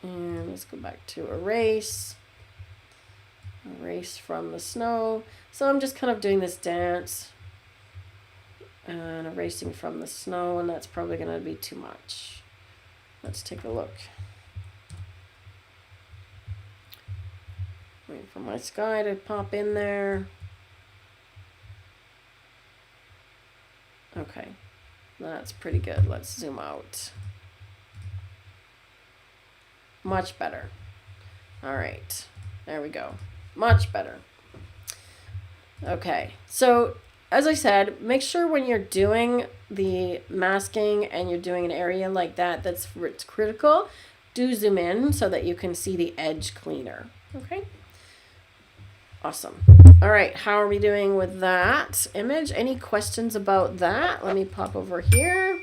And let's go back to erase. Erase from the snow. So I'm just kind of doing this dance and erasing from the snow, and that's probably going to be too much. Let's take a look. Wait for my sky to pop in there. Okay, that's pretty good. Let's zoom out. Much better. All right, there we go. Much better. Okay, so as I said, make sure when you're doing the masking and you're doing an area like that that's critical, do zoom in so that you can see the edge cleaner. Okay. Awesome. All right, how are we doing with that image? Any questions about that? Let me pop over here.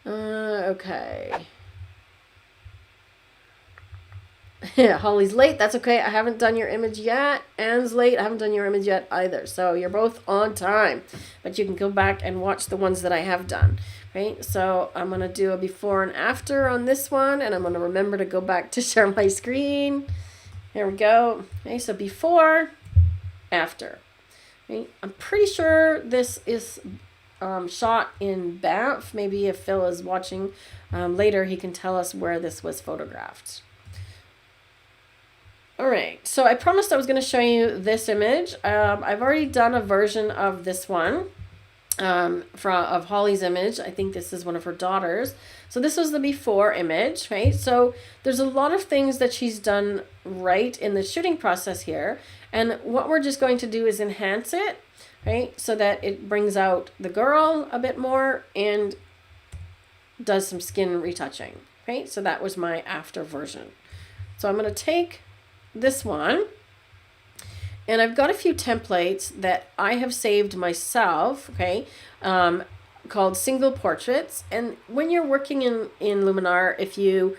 Okay. Holly's late. That's okay. I haven't done your image yet. Anne's late. I haven't done your image yet either. So you're both on time. But you can go back and watch the ones that I have done. Right? So I'm going to do a before and after on this one. And I'm going to remember to go back to share my screen. Here we go. Okay, so before, after. Okay, I'm pretty sure this is shot in Banff. Maybe if Phil is watching later, he can tell us where this was photographed. All right, so I promised I was going to show you this image. I've already done a version of this one. Of Holly's image. I think this is one of her daughters. So this was the before image, right? So there's a lot of things that she's done right in the shooting process here. And what we're just going to do is enhance it, right? So that it brings out the girl a bit more and does some skin retouching, right? So that was my after version. So I'm going to take this one. And I've got a few templates that I have saved myself, okay, called single portraits. And when you're working in Luminar, if you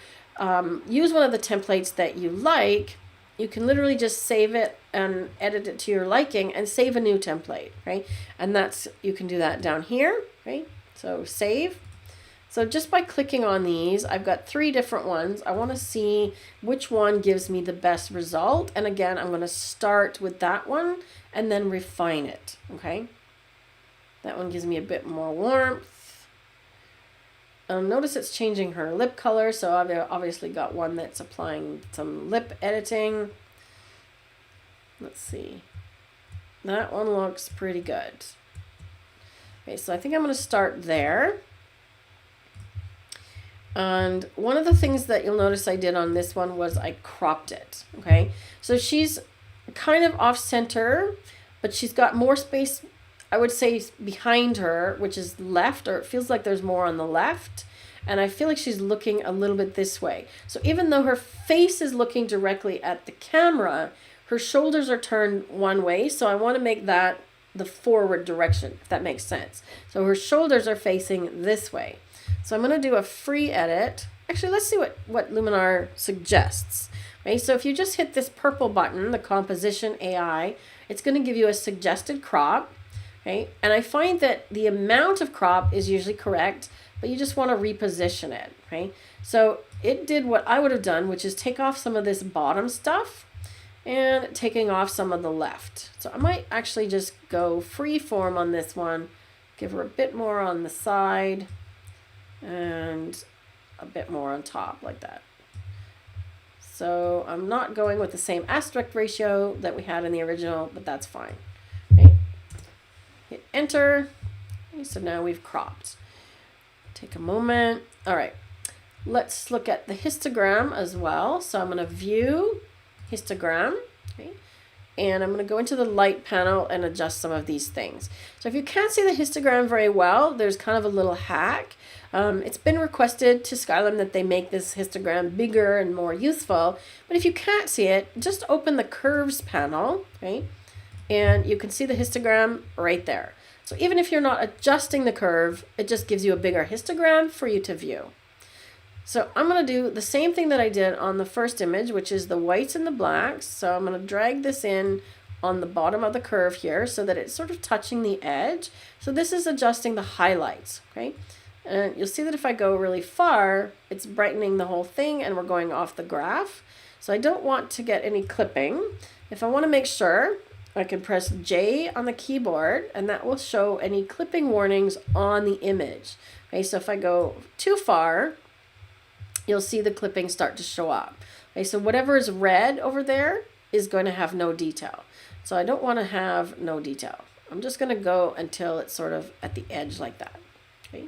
use one of the templates that you like, you can literally just save it and edit it to your liking and save a new template, right? And you can do that down here, right? So save. So just by clicking on these, I've got 3 different ones. I want to see which one gives me the best result. And again, I'm going to start with that one and then refine it, okay? That one gives me a bit more warmth. Notice it's changing her lip color. So I've obviously got one that's applying some lip editing. Let's see. That one looks pretty good. Okay, so I think I'm going to start there. And one of the things that you'll notice I did on this one was I cropped it. Okay, so she's kind of off center, but she's got more space, I would say, behind her, which is left, or it feels like there's more on the left. And I feel like she's looking a little bit this way. So even though her face is looking directly at the camera, her shoulders are turned one way. So I want to make that the forward direction, if that makes sense. So her shoulders are facing this way. So I'm going to do a free edit. Actually, let's see what Luminar suggests. Okay, so if you just hit this purple button, the composition AI, it's going to give you a suggested crop. Okay, and I find that the amount of crop is usually correct, but you just want to reposition it. Okay, so it did what I would have done, which is take off some of this bottom stuff and taking off some of the left. So I might actually just go free form on this one, give her a bit more on the side and a bit more on top like that. So I'm not going with the same aspect ratio that we had in the original, but that's fine. Okay. Hit enter. Okay, so now we've cropped. Take a moment. All right, let's look at the histogram as well. So I'm going to view histogram. Okay. And I'm going to go into the light panel and adjust some of these things. So if you can't see the histogram very well, there's kind of a little hack. It's been requested to Skylum that they make this histogram bigger and more useful. But if you can't see it, just open the curves panel, okay? And you can see the histogram right there. So even if you're not adjusting the curve, it just gives you a bigger histogram for you to view. So I'm going to do the same thing that I did on the first image, which is the whites and the blacks. So I'm going to drag this in on the bottom of the curve here so that it's sort of touching the edge. So this is adjusting the highlights, okay? And you'll see that if I go really far, it's brightening the whole thing and we're going off the graph. So I don't want to get any clipping. If I want to make sure, I can press J on the keyboard and that will show any clipping warnings on the image. Okay, so if I go too far, you'll see the clipping start to show up. Okay, so whatever is red over there is going to have no detail. So I don't want to have no detail. I'm just going to go until it's sort of at the edge like that. Okay.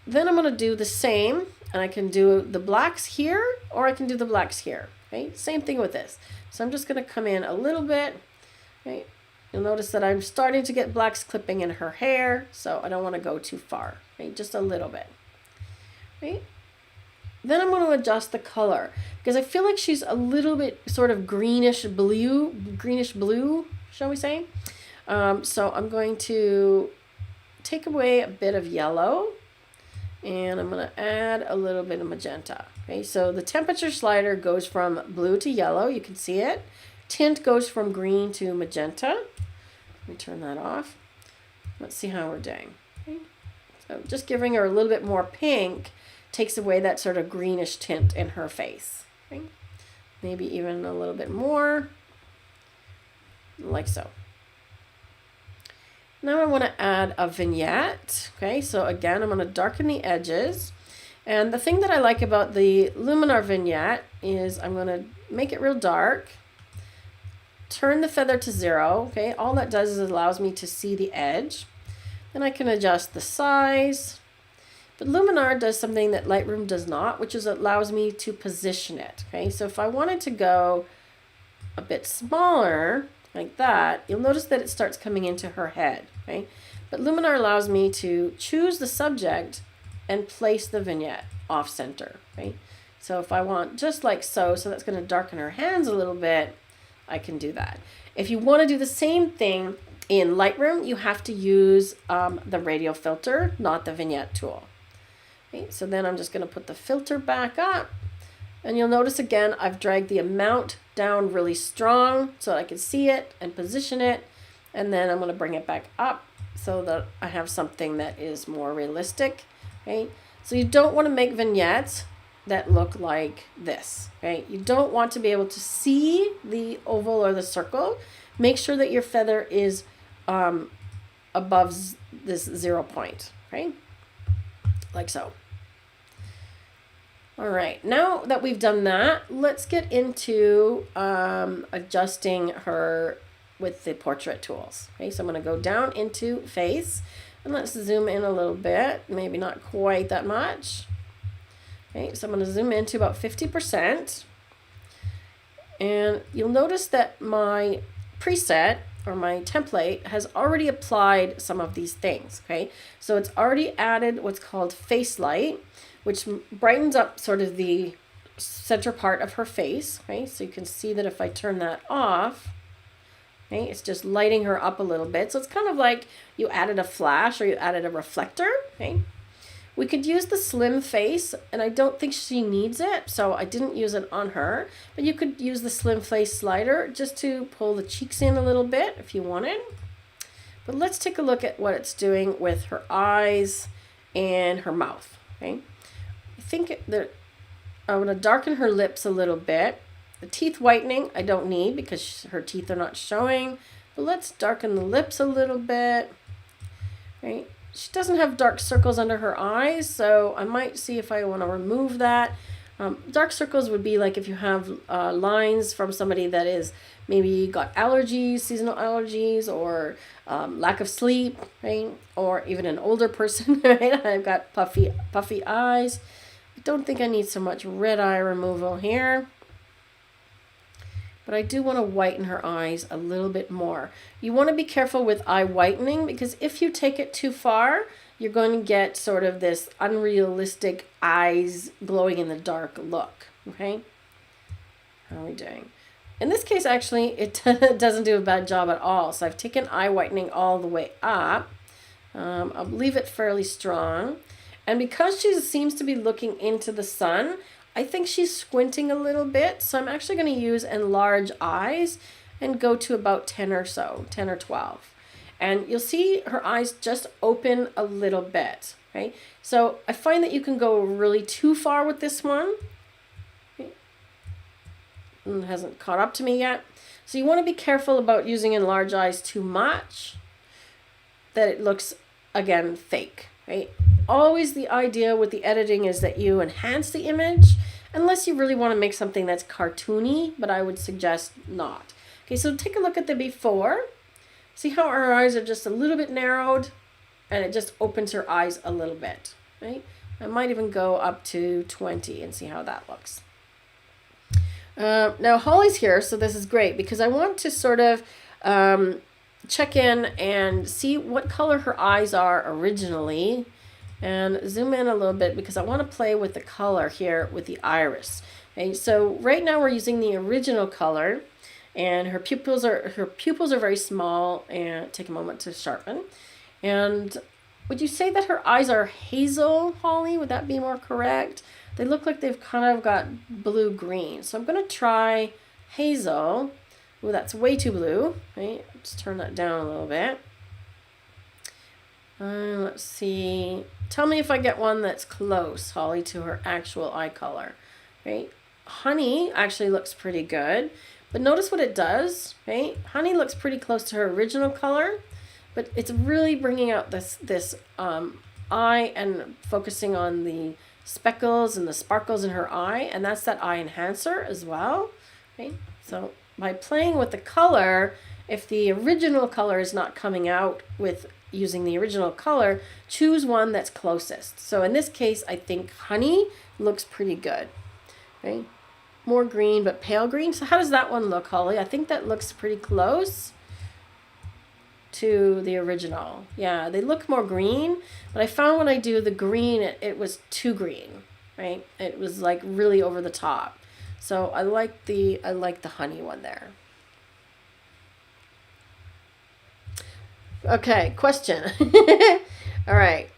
Then I'm going to do the same, and I can do the blacks here, or I can do the blacks here. Okay, same thing with this. So I'm just going to come in a little bit. Okay, you'll notice that I'm starting to get blacks clipping in her hair, so I don't want to go too far. Okay, just a little bit. Okay. Then I'm going to adjust the color because I feel like she's a little bit sort of greenish blue, shall we say? So I'm going to take away a bit of yellow and I'm going to add a little bit of magenta. Okay, so the temperature slider goes from blue to yellow. You can see it. Tint goes from green to magenta. Let me turn that off. Let's see how we're doing. Okay. So just giving her a little bit more pink takes away that sort of greenish tint in her face. Okay. Maybe even a little bit more, like so. Now I want to add a vignette. Okay, so again, I'm going to darken the edges. And the thing that I like about the Luminar vignette is I'm going to make it real dark, turn the feather to 0. Okay, all that does is allows me to see the edge. Then I can adjust the size. But Luminar does something that Lightroom does not, which is it allows me to position it. Okay, so if I wanted to go a bit smaller, like that, you'll notice that it starts coming into her head. Okay, but Luminar allows me to choose the subject and place the vignette off center. Okay, so if I want just like so, so that's going to darken her hands a little bit, I can do that. If you want to do the same thing in Lightroom, you have to use the radial filter, not the vignette tool. Okay, so then I'm just going to put the filter back up. And you'll notice again, I've dragged the amount down really strong so that I can see it and position it. And then I'm going to bring it back up so that I have something that is more realistic. Okay, so you don't want to make vignettes that look like this. Okay, you don't want to be able to see the oval or the circle. Make sure that your feather is above this 0 point. Okay, like so. All right, now that we've done that, let's get into adjusting her with the portrait tools. Okay, so I'm going to go down into face, And let's zoom in a little bit, maybe not quite that much. Okay, so I'm going to zoom in to about 50%. And you'll notice that my preset or my template has already applied some of these things. Okay, so it's already added what's called face light, which brightens up sort of the center part of her face. Okay, so you can see that if I turn that off, okay, it's just lighting her up a little bit. So it's kind of like you added a flash or you added a reflector. Okay, we could use the slim face, and I don't think she needs it, so I didn't use it on her. But you could use the slim face slider just to pull the cheeks in a little bit if you wanted. But let's take a look at what it's doing with her eyes and her mouth. Okay, I think that I'm going to darken her lips a little bit. The teeth whitening I don't need because her teeth are not showing. But let's darken the lips a little bit. Right. She doesn't have dark circles under her eyes, so I might see if I want to remove that. Dark circles would be like if you have lines from somebody that is maybe got allergies, seasonal allergies, or lack of sleep, right? Or even an older person, right? I've got puffy eyes. I don't think I need so much red eye removal here. But I do want to whiten her eyes a little bit more. You want to be careful with eye whitening because if you take it too far, you're going to get sort of this unrealistic eyes glowing in the dark look. Okay? How are we doing? In this case, actually, it doesn't do a bad job at all. So I've taken eye whitening all the way up. I'll leave it fairly strong. And because she seems to be looking into the sun, I think she's squinting a little bit, so I'm actually going to use enlarge eyes and go to about 10 or so, 10 or 12. And you'll see her eyes just open a little bit, right? So I find that you can go really too far with this one. It hasn't caught up to me yet. So you want to be careful about using enlarge eyes too much, that it looks, again, fake, right? Always the idea with the editing is that you enhance the image, unless you really want to make something that's cartoony, but I would suggest not. Okay, so take a look at the before. See how her eyes are just a little bit narrowed, and it just opens her eyes a little bit, right? I might even go up to 20 and see how that looks. Now Holly's here, so this is great because I want to sort of check in and see what color her eyes are originally. And zoom in a little bit because I want to play with the color here with the iris. Okay, so right now we're using the original color, and her pupils are very small. And take a moment to sharpen. And would you say that her eyes are hazel, Holly? Would that be more correct? They look like they've kind of got blue-green. So I'm going to try hazel. Oh, that's way too blue. Right? Let's turn that down a little bit. Let's see. Tell me if I get one that's close, Holly, to her actual eye color. Right? Honey actually looks pretty good. But notice what it does, right? Honey looks pretty close to her original color, but it's really bringing out this eye and focusing on the speckles and the sparkles in her eye, and that's that eye enhancer as well. Okay? So by playing with the color, if the original color is not coming out with using the original color, choose one that's closest. So in this case, I think honey looks pretty good. Okay, more green, but pale green. So how does that one look, Holly? I think that looks pretty close to the original. Yeah, they look more green, but I found when I do the green, it was too green, right? It was like really over the top. So I like the honey one there. Okay, question. All right.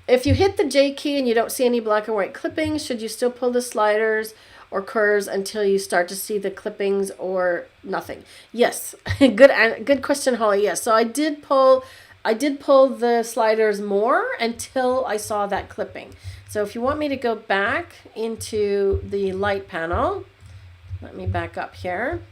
If you hit the J key and you don't see any black and white clippings, should you still pull the sliders or curves until you start to see the clippings or nothing? Yes. Good question, Holly. Yes. So I did pull the sliders more until I saw that clipping. So if you want me to go back into the light panel, let me back up here.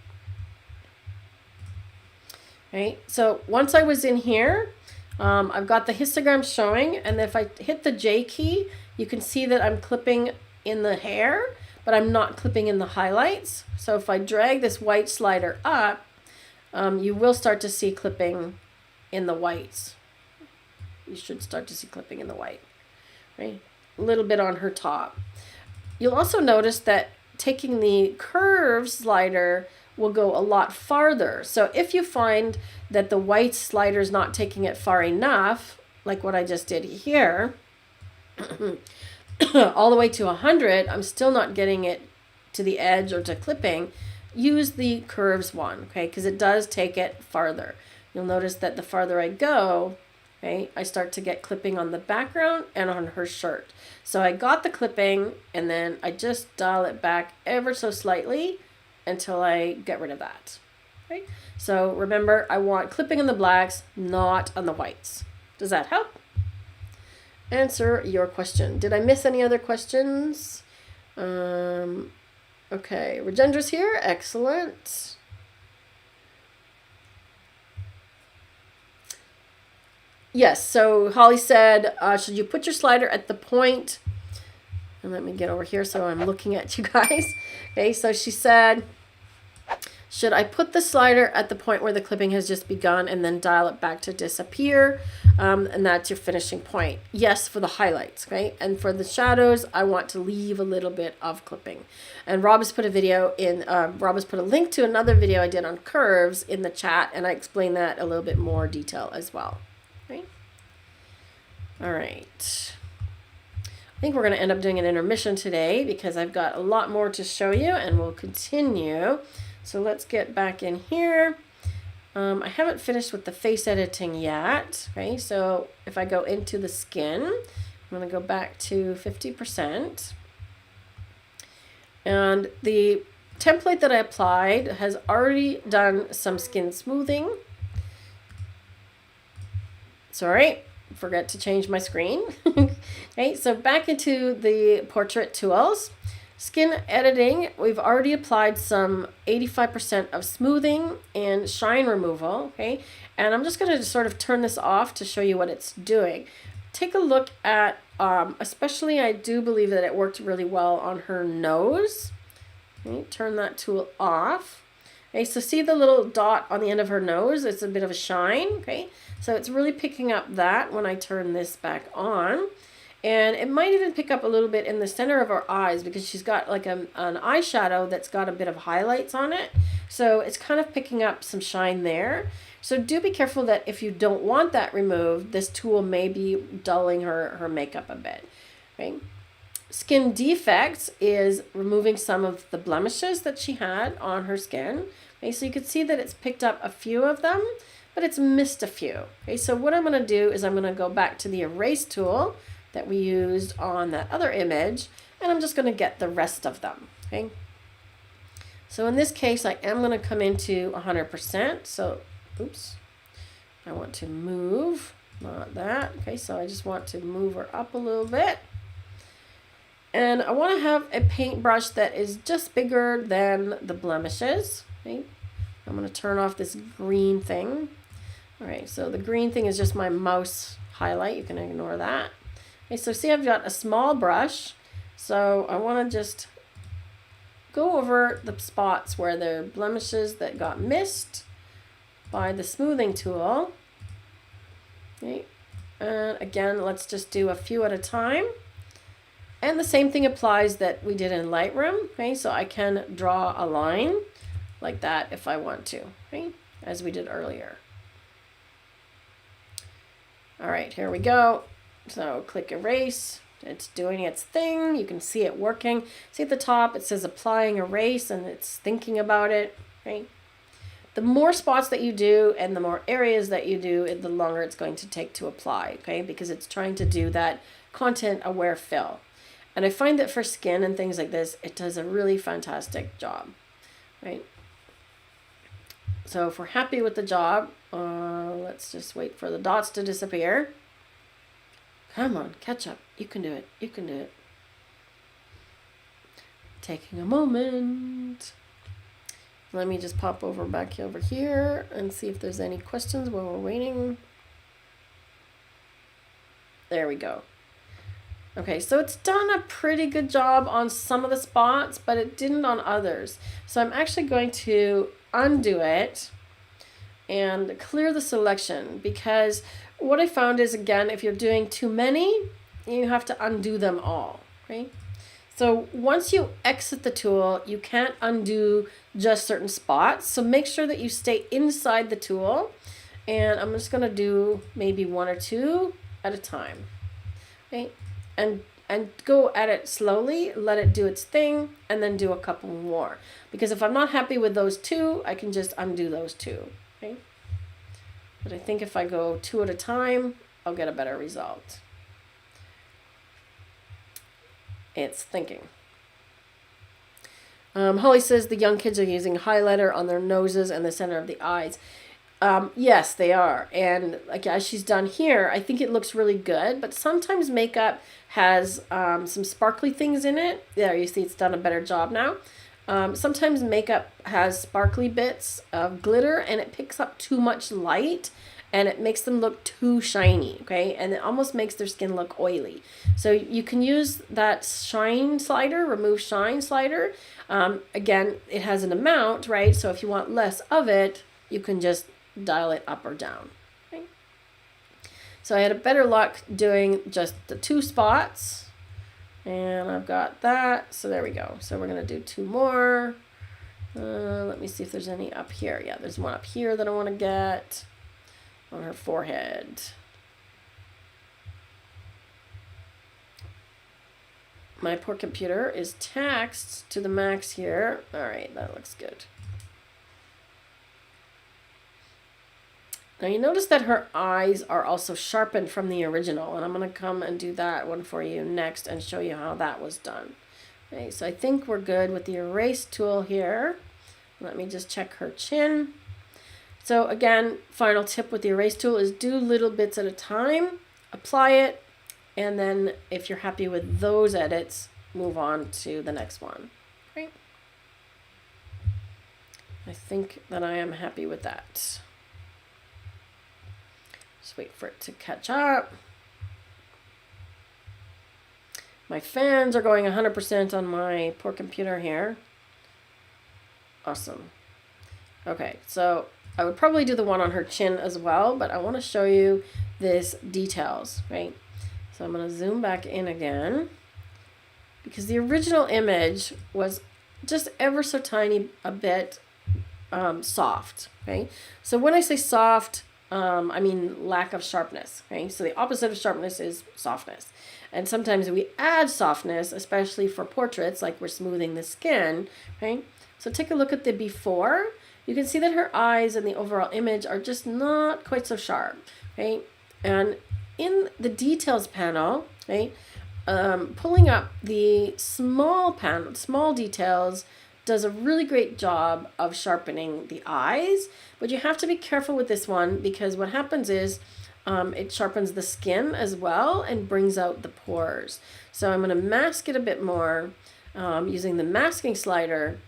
Right, so once I was in here, I've got the histogram showing, and if I hit the J key, you can see that I'm clipping in the hair, but I'm not clipping in the highlights. So if I drag this white slider up, you will start to see clipping in the whites. you should start to see clipping in the white, right? A little bit on her top. You'll also notice that taking the curve slider will go a lot farther. So if you find that the white slider is not taking it far enough, like what I just did here, all the way to 100, I'm still not getting it to the edge or to clipping, use the curves one, okay? Because it does take it farther. You'll notice that the farther I go, okay, I start to get clipping on the background and on her shirt. So I got the clipping and then I just dial it back ever so slightly until I get rid of that, okay? So remember, I want clipping on the blacks, not on the whites. Does that help answer your question? Did I miss any other questions? Okay, Regendra's here. Excellent. Yes, so Holly said, should you put your slider at the point? And let me get over here so I'm looking at you guys. Okay, so she said, should I put the slider at the point where the clipping has just begun and then dial it back to disappear? And that's your finishing point. Yes, for the highlights, okay? And for the shadows, I want to leave a little bit of clipping. And Rob has put a video in, Rob has put a link to another video I did on curves in the chat, and I explain that a little bit more detail as well, right? All right. I think we're going to end up doing an intermission today because I've got a lot more to show you, and we'll continue. So let's get back in here. I haven't finished with the face editing yet. Okay, so if I go into the skin, I'm going to go back to 50%. And the template that I applied has already done some skin smoothing. Sorry, forgot to change my screen. Okay, so back into the portrait tools. Skin editing, we've already applied some 85% of smoothing and shine removal, okay? And I'm just going to sort of turn this off to show you what it's doing. Take a look at, especially I do believe that it worked really well on her nose. Okay, turn that tool off. Okay, so see the little dot on the end of her nose? It's a bit of a shine, okay? So it's really picking up that when I turn this back on. And it might even pick up a little bit in the center of her eyes because she's got like an eyeshadow that's got a bit of highlights on it. So it's kind of picking up some shine there. So do be careful that if you don't want that removed, this tool may be dulling her makeup a bit. Okay? Skin defects is removing some of the blemishes that she had on her skin. Okay, so you can see that it's picked up a few of them, but it's missed a few. Okay, so what I'm going to do is I'm going to go back to the erase tool that we used on that other image, and I'm just going to get the rest of them. Okay, so in this case I am going to come into 100%. So oops, I want to move, not that. Okay, so I just want to move her up a little bit, and I want to have a paintbrush that is just bigger than the blemishes. Okay, I'm going to turn off this green thing. All right, so the green thing is just my mouse highlight. You can ignore that. Okay, so see I've got a small brush, so I want to just go over the spots where there are blemishes that got missed by the smoothing tool. Okay, and again, let's just do a few at a time. And the same thing applies that we did in Lightroom. Okay, so I can draw a line like that if I want to, okay, as we did earlier. All right, here we go. So click erase, it's doing its thing. You can see it working. See at the top, it says applying erase and it's thinking about it, right? The more spots that you do and the more areas that you do, the longer it's going to take to apply, okay? Because it's trying to do that content aware fill. And I find that for skin and things like this, it does a really fantastic job, right? So if we're happy with the job, let's just wait for the dots to disappear. Come on, catch up. You can do it. You can do it. Taking a moment. Let me just pop back over here and see if there's any questions while we're waiting. There we go. Okay, so it's done a pretty good job on some of the spots, but it didn't on others. So I'm actually going to undo it and clear the selection, because what I found is, again, if you're doing too many, you have to undo them all, right? So once you exit the tool, you can't undo just certain spots. So make sure that you stay inside the tool. And I'm just gonna do maybe one or two at a time, right? And go at it slowly, let it do its thing, and then do a couple more. Because if I'm not happy with those two, I can just undo those two, right? But I think if I go two at a time, I'll get a better result. It's thinking. Holly says the young kids are using highlighter on their noses and the center of the eyes. Yes, they are. And like as she's done here, I think it looks really good. But sometimes makeup has some sparkly things in it. There, you see it's done a better job now. Sometimes makeup has sparkly bits of glitter and it picks up too much light and it makes them look too shiny, okay? And it almost makes their skin look oily. So you can use that shine slider, remove shine slider. Again, it has an amount, right? So if you want less of it, you can just dial it up or down. Okay? So I had a better luck doing just the two spots. And I've got that. So there we go. So we're going to do two more. Let me see if there's any up here. Yeah, there's one up here that I want to get on her forehead. My poor computer is taxed to the max here. All right, that looks good. Now you notice that her eyes are also sharpened from the original, and I'm going to come and do that one for you next and show you how that was done. Okay, so I think we're good with the erase tool here. Let me just check her chin. So again, final tip with the erase tool is do little bits at a time, apply it, and then if you're happy with those edits, move on to the next one. Right? I think that I am happy with that. Just wait for it to catch up. My fans are going 100% on my poor computer here. Awesome. Okay, so I would probably do the one on her chin as well, but I want to show you this details, right? So I'm going to zoom back in again because the original image was just ever so tiny a bit soft, okay? So when I say soft, I mean lack of sharpness, okay? So the opposite of sharpness is softness. And sometimes we add softness, especially for portraits, like we're smoothing the skin, right? So take a look at the before. You can see that her eyes and the overall image are just not quite so sharp, right? And in the details panel, right, pulling up the small details does a really great job of sharpening the eyes, but you have to be careful with this one because what happens is it sharpens the skin as well and brings out the pores. So I'm going to mask it a bit more using the masking slider.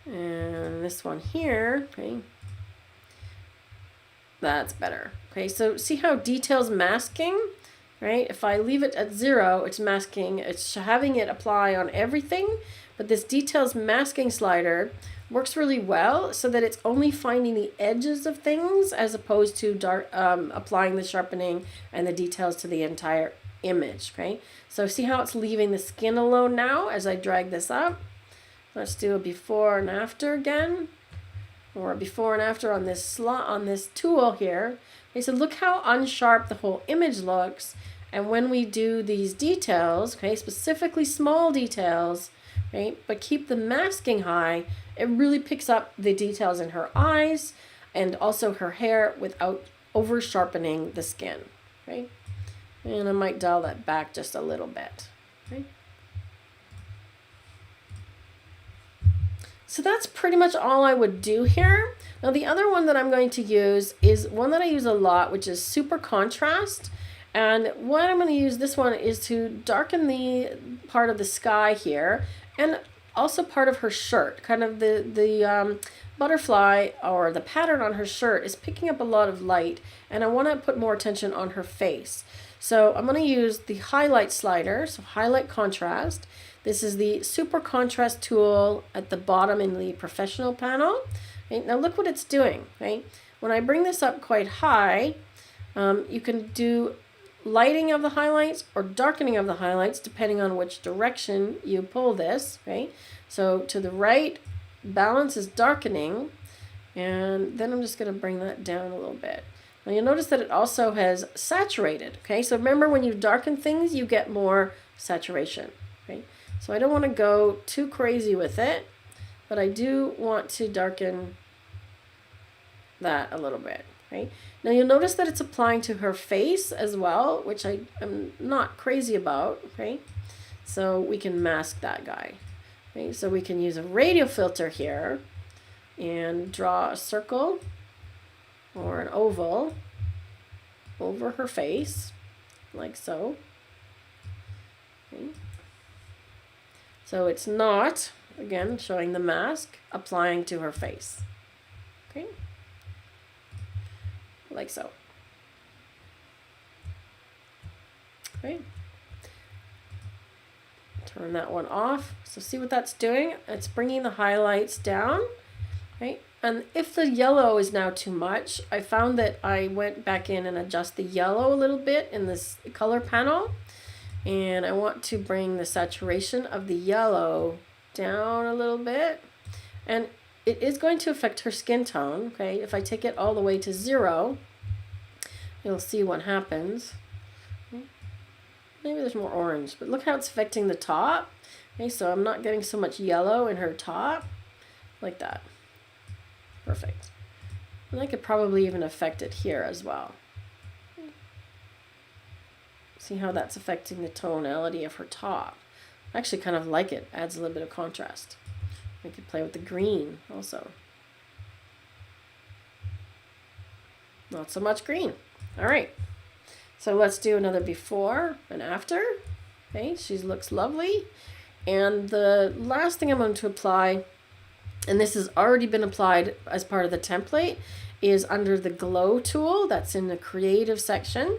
And this one here, okay, that's better. Okay, so see how details masking, right? If I leave it at 0, it's masking, it's having it apply on everything, but this details masking slider works really well so that it's only finding the edges of things as opposed to applying the sharpening and the details to the entire image, okay? So see how it's leaving the skin alone now as I drag this up? Let's do a before and after again, or a before and after on this slot on this tool here. Okay, so look how unsharp the whole image looks. And when we do these details, okay, specifically small details, right, but keep the masking high, it really picks up the details in her eyes and also her hair without over sharpening the skin, right? And I might dial that back just a little bit, right? So that's pretty much all I would do here. Now the other one that I'm going to use is one that I use a lot, which is super contrast. And what I'm going to use this one is to darken the part of the sky here and also part of her shirt. Kind of the butterfly or the pattern on her shirt is picking up a lot of light and I want to put more attention on her face. So I'm going to use the highlight slider, so highlight contrast. This is the super contrast tool at the bottom in the professional panel. Right? Now look what it's doing, right? When I bring this up quite high, You can do lighting of the highlights or darkening of the highlights depending on which direction you pull this, right? So to the right, balance is darkening, and then I'm just going to bring that down a little bit. Now you'll notice that it also has saturated, okay? So remember, when you darken things, you get more saturation, okay? So I don't want to go too crazy with it, but I do want to darken that a little bit, right? Now you'll notice that it's applying to her face as well, which I am not crazy about, okay? So we can mask that guy, okay? So we can use a radial filter here and draw a circle or an oval over her face, like so. Okay. So it's not, again, showing the mask, applying to her face. Okay. Like so. Okay. Turn that one off. So see what that's doing? It's bringing the highlights down, right? And if the yellow is now too much, I found that I went back in and adjust the yellow a little bit in this color panel. And I want to bring the saturation of the yellow down a little bit. And it is going to affect her skin tone, okay? If I take it all the way to 0, you'll see what happens. Maybe there's more orange, but look how it's affecting the top. Okay, so I'm not getting so much yellow in her top, like that. Perfect. And I could probably even affect it here as well. See how that's affecting the tonality of her top. I actually kind of like it. Adds a little bit of contrast. I could play with the green also. Not so much green. All right. So let's do another before and after. Okay, she looks lovely. And the last thing I'm going to apply, and this has already been applied as part of the template, is under the glow tool that's in the creative section,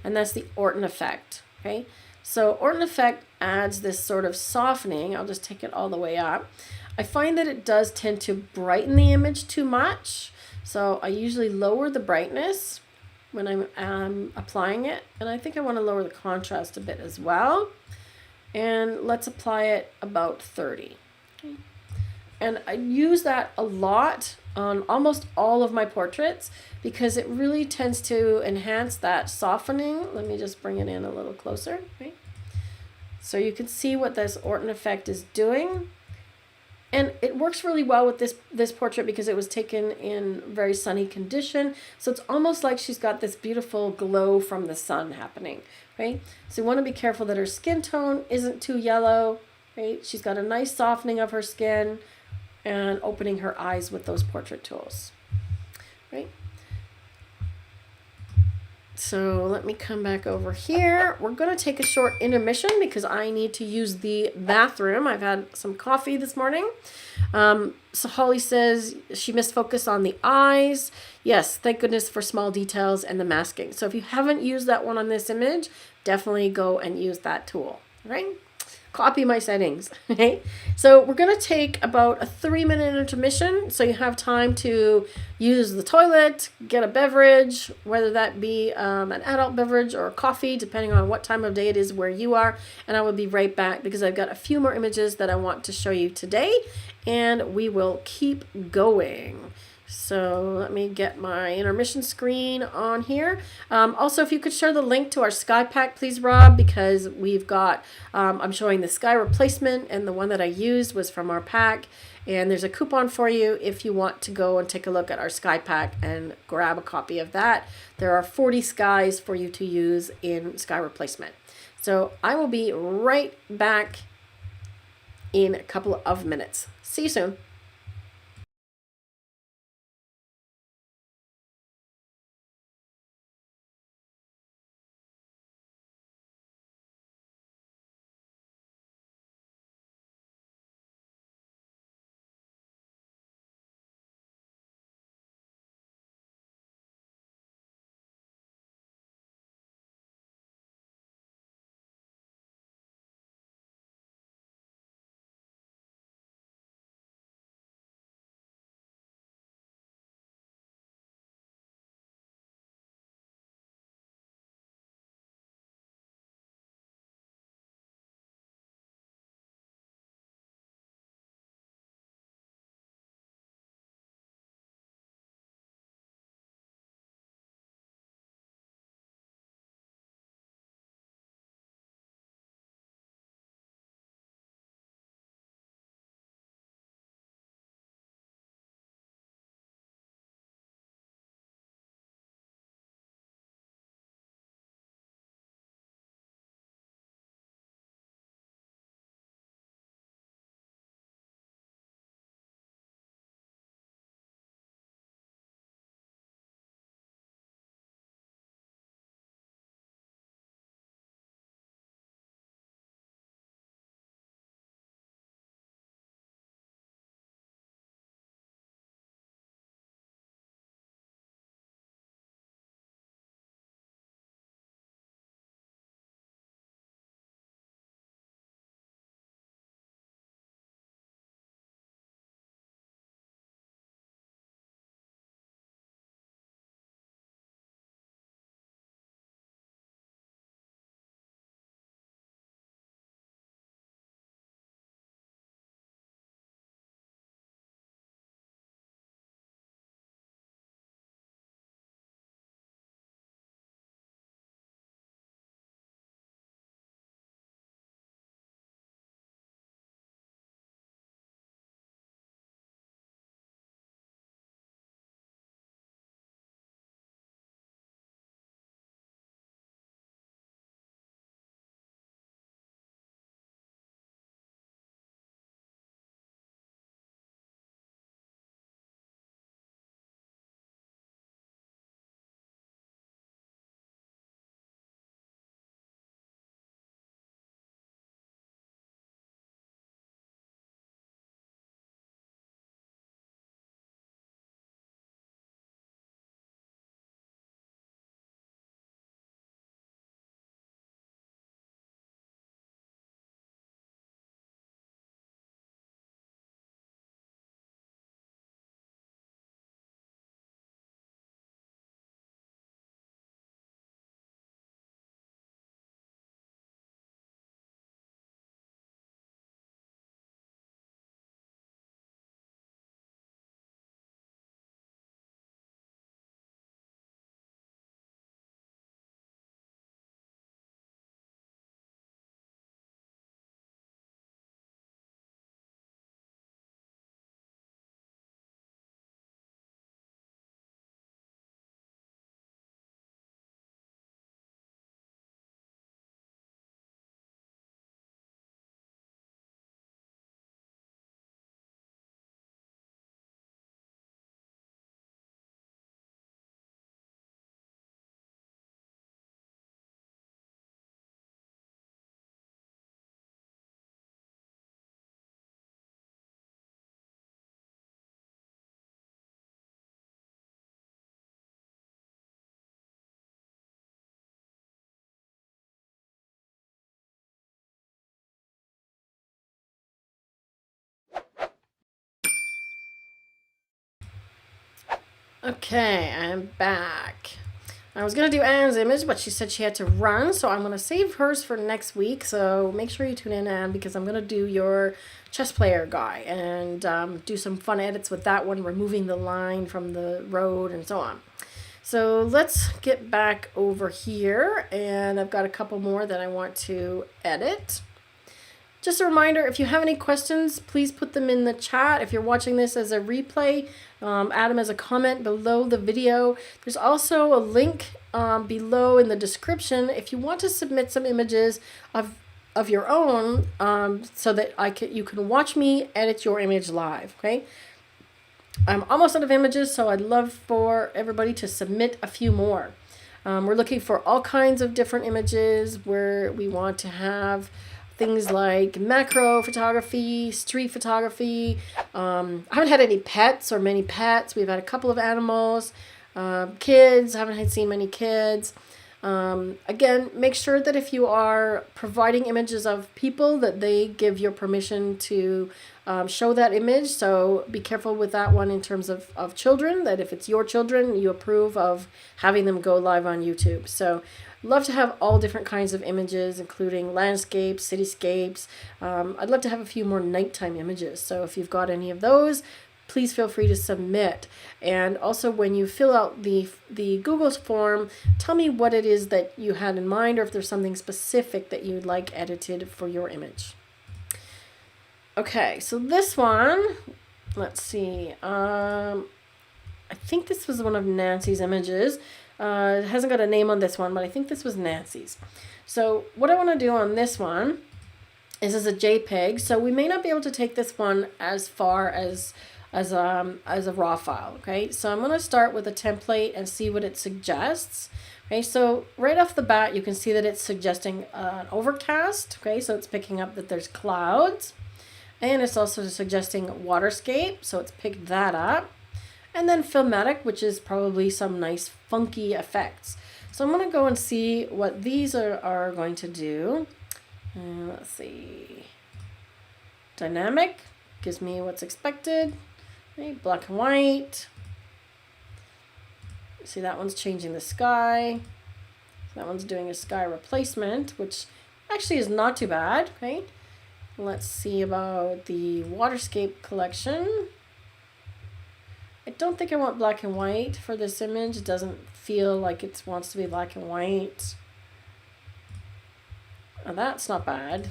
and that's the Orton effect. Okay, so Orton effect adds this sort of softening. I'll just take it all the way up. I find that it does tend to brighten the image too much, so I usually lower the brightness when I'm applying it, and I think I want to lower the contrast a bit as well. And let's apply it about 30. Okay. And I use that a lot on almost all of my portraits because it really tends to enhance that softening. Let me just bring it in a little closer. Okay. So you can see what this Orton effect is doing. And it works really well with this portrait because it was taken in very sunny condition. So it's almost like she's got this beautiful glow from the sun happening, right? So you want to be careful that her skin tone isn't too yellow, right? She's got a nice softening of her skin and opening her eyes with those portrait tools, right? So let me come back over here. We're going to take a short intermission because I need to use the bathroom. I've had some coffee this morning. So Holly says she missed focus on the eyes. Yes, thank goodness for small details and the masking. So if you haven't used that one on this image, definitely go and use that tool, right? Copy my settings. Okay, so we're going to take about a 3-minute intermission so you have time to use the toilet, get a beverage, whether that be an adult beverage or a coffee, depending on what time of day it is where you are. And I will be right back because I've got a few more images that I want to show you today, and we will keep going. So let me get my intermission screen on here. Also, if you could share the link to our sky pack, please, Rob, because we've got, I'm showing the sky replacement, and the one that I used was from our pack. And there's a coupon for you if you want to go and take a look at our sky pack and grab a copy of that. There are 40 skies for you to use in sky replacement. So I will be right back in a couple of minutes. See you soon. Okay, I'm back. I was going to do Anne's image, but she said she had to run, so I'm going to save hers for next week. So make sure you tune in, Anne, because I'm going to do your chess player guy and do some fun edits with that one, removing the line from the road and so on. So let's get back over here, and I've got a couple more that I want to edit. Just a reminder, if you have any questions, please put them in the chat. If you're watching this as a replay, add them as a comment below the video. There's also a link below in the description if you want to submit some images of your own, so that you can watch me edit your image live, okay? I'm almost out of images, so I'd love for everybody to submit a few more. We're looking for all kinds of different images where we want to have things like macro photography, street photography. I haven't had any pets or many pets. We've had a couple of animals. Kids, I haven't seen many kids. Again, make sure that if you are providing images of people, that they give your permission to show that image. So be careful with that one in terms of children, that if it's your children, you approve of having them go live on YouTube. So love to have all different kinds of images, including landscapes, cityscapes. I'd love to have a few more nighttime images. So if you've got any of those, please feel free to submit. And also, when you fill out the Google form, tell me what it is that you had in mind, or if there's something specific that you'd like edited for your image. Okay, so this one, let's see. I think this was one of Nancy's images. It hasn't got a name on this one, but I think this was Nancy's. So what I want to do on this one is as a JPEG. So we may not be able to take this one as far as a raw file. Okay, so I'm going to start with a template and see what it suggests. Okay, so right off the bat, you can see that it's suggesting an overcast. Okay, so it's picking up that there's clouds, and it's also suggesting waterscape. So it's picked that up. And then filmatic, which is probably some nice funky effects. So I'm going to go and see what these are going to do. Let's see. Dynamic gives me what's expected. Okay, black and white. See, that one's changing the sky. That one's doing a sky replacement, which actually is not too bad. Okay. Let's see about the waterscape collection. I don't think I want black and white for this image. It doesn't feel like it wants to be black and white. Oh, that's not bad.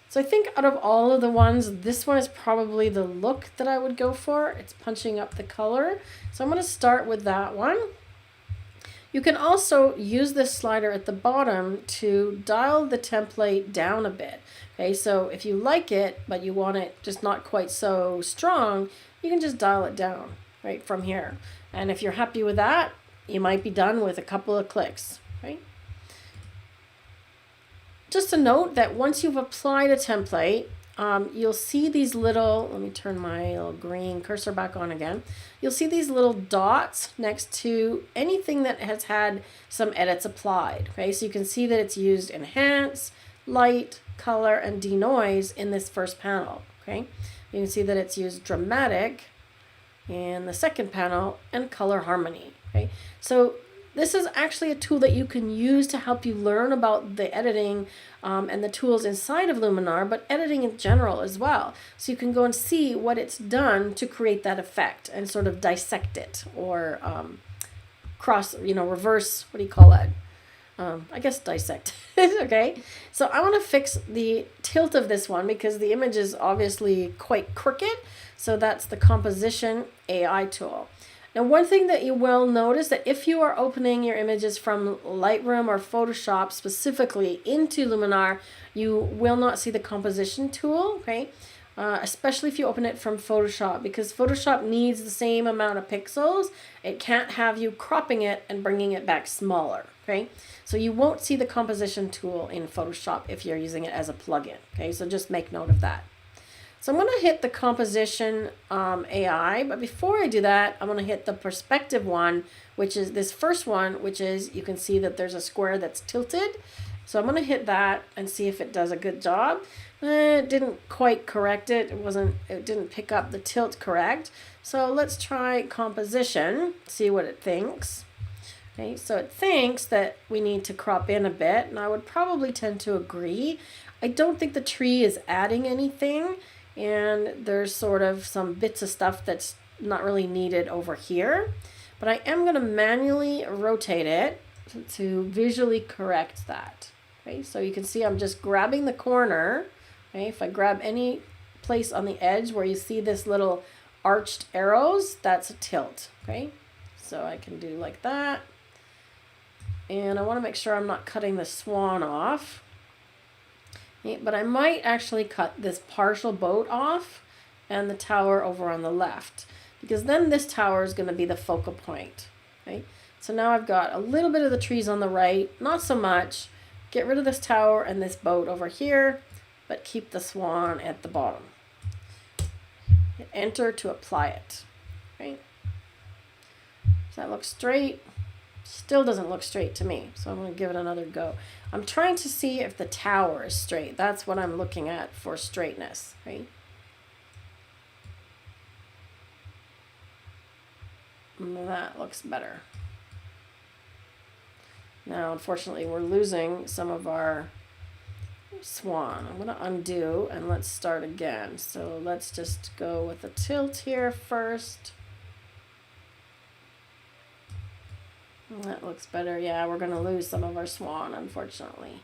So I think out of all of the ones, this one is probably the look that I would go for. It's punching up the color. So I'm going to start with that one. You can also use this slider at the bottom to dial the template down a bit. Okay, so if you like it, but you want it just not quite so strong, you can just dial it down right from here. And if you're happy with that, you might be done with a couple of clicks, right? Just a note that once you've applied a template, you'll see these little, let me turn my little green cursor back on again. You'll see these little dots next to anything that has had some edits applied. Okay, so you can see that it's used enhance, light, color, and denoise in this first panel. Okay, you can see that it's used dramatic in the second panel and color harmony. Okay, so this is actually a tool that you can use to help you learn about the editing and the tools inside of Luminar, but editing in general as well. So you can go and see what it's done to create that effect and sort of dissect it, or reverse, what do you call that? I guess dissect. Okay, so I want to fix the tilt of this one because the image is obviously quite crooked. So that's the composition AI tool. Now, one thing that you will notice that if you are opening your images from Lightroom or Photoshop specifically into Luminar, you will not see the composition tool, okay? Especially if you open it from Photoshop, because Photoshop needs the same amount of pixels. It can't have you cropping it and bringing it back smaller, okay? So you won't see the composition tool in Photoshop if you're using it as a plugin, okay? So just make note of that. So I'm going to hit the composition AI, but before I do that, I'm going to hit the perspective one, which is this first one, which is, you can see that there's a square that's tilted. So I'm going to hit that and see if it does a good job. It didn't quite correct it. It didn't pick up the tilt correct. So let's try composition, see what it thinks. Okay, so it thinks that we need to crop in a bit, and I would probably tend to agree. I don't think the tree is adding anything, and there's sort of some bits of stuff that's not really needed over here. But I am going to manually rotate it to visually correct that. Okay, so you can see I'm just grabbing the corner. Okay, if I grab any place on the edge where you see this little arched arrows, that's a tilt. Okay, so I can do like that. And I want to make sure I'm not cutting the swan off. Okay, but I might actually cut this partial boat off and the tower over on the left, because then this tower is going to be the focal point. Okay, so now I've got a little bit of the trees on the right, not so much. Get rid of this tower and this boat over here, but keep the swan at the bottom. Hit enter to apply it. Okay, does that look straight? Still doesn't look straight to me, so I'm going to give it another go. I'm trying to see if the tower is straight. That's what I'm looking at for straightness, right? And that looks better. Now, unfortunately, we're losing some of our swan. I'm going to undo and let's start again. So let's just go with a tilt here first. That looks better. Yeah, we're going to lose some of our swan, unfortunately.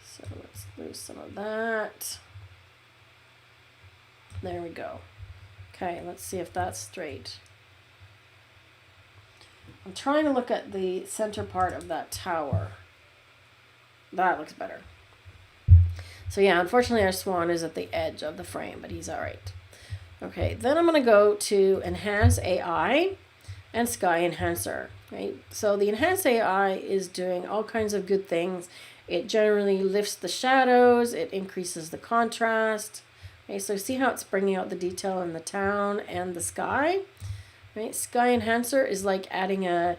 So let's lose some of that. There we go. Okay, let's see if that's straight. I'm trying to look at the center part of that tower. That looks better. So yeah, unfortunately our swan is at the edge of the frame, but he's all right. Okay, then I'm going to go to Enhance AI and Sky Enhancer. Right? So the Enhance AI is doing all kinds of good things. It generally lifts the shadows, it increases the contrast. Okay, so see how it's bringing out the detail in the town and the sky. Right? Sky Enhancer is like adding a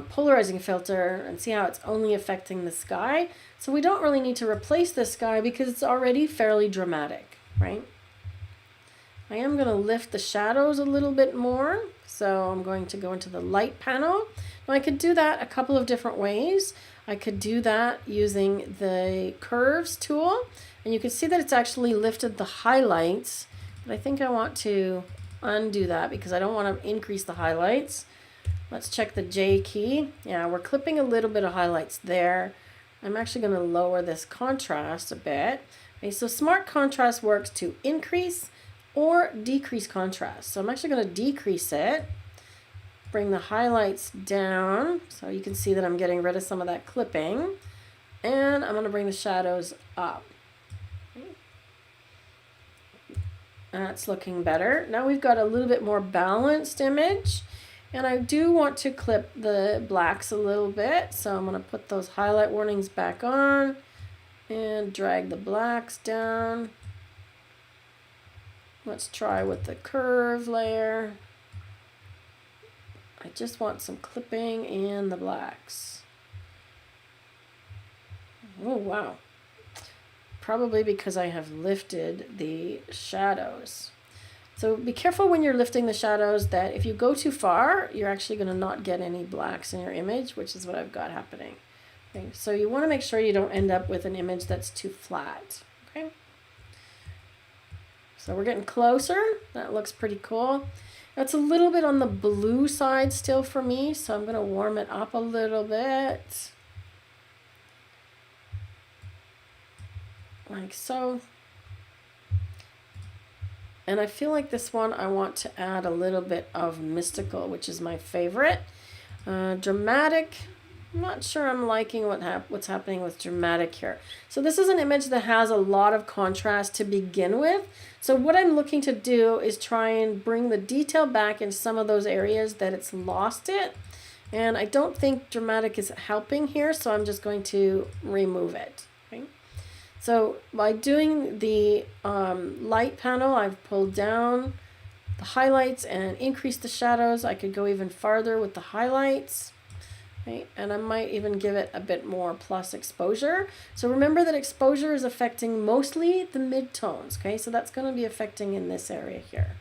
polarizing filter, and see how it's only affecting the sky. So we don't really need to replace the sky because it's already fairly dramatic, right? I am going to lift the shadows a little bit more. So I'm going to go into the light panel. Now I could do that a couple of different ways. I could do that using the curves tool, and you can see that it's actually lifted the highlights, but I think I want to undo that because I don't want to increase the highlights. Let's check the J key. Yeah, we're clipping a little bit of highlights there. I'm actually going to lower this contrast a bit. Okay, so smart contrast works to increase or decrease contrast. So I'm actually going to decrease it, bring the highlights down so you can see that I'm getting rid of some of that clipping, and I'm going to bring the shadows up. That's looking better. Now we've got a little bit more balanced image, and I do want to clip the blacks a little bit, so I'm going to put those highlight warnings back on and drag the blacks down. Let's try with the curve layer. I just want some clipping in the blacks. Oh, wow. Probably because I have lifted the shadows. So be careful when you're lifting the shadows that if you go too far, you're actually going to not get any blacks in your image, which is what I've got happening. Okay, so you want to make sure you don't end up with an image that's too flat. Okay. So we're getting closer. That looks pretty cool. That's a little bit on the blue side still for me, so I'm going to warm it up a little bit. Like so. And I feel like this one I want to add a little bit of mystical, which is my favorite. Dramatic. I'm not sure I'm liking what's happening with dramatic here. So this is an image that has a lot of contrast to begin with. So what I'm looking to do is try and bring the detail back in some of those areas that it's lost it. And I don't think dramatic is helping here, so I'm just going to remove it. Okay? So by doing the light panel, I've pulled down the highlights and increased the shadows. I could go even farther with the highlights. Okay, and I might even give it a bit more plus exposure. So remember that exposure is affecting mostly the midtones. Okay, so that's going to be affecting in this area here.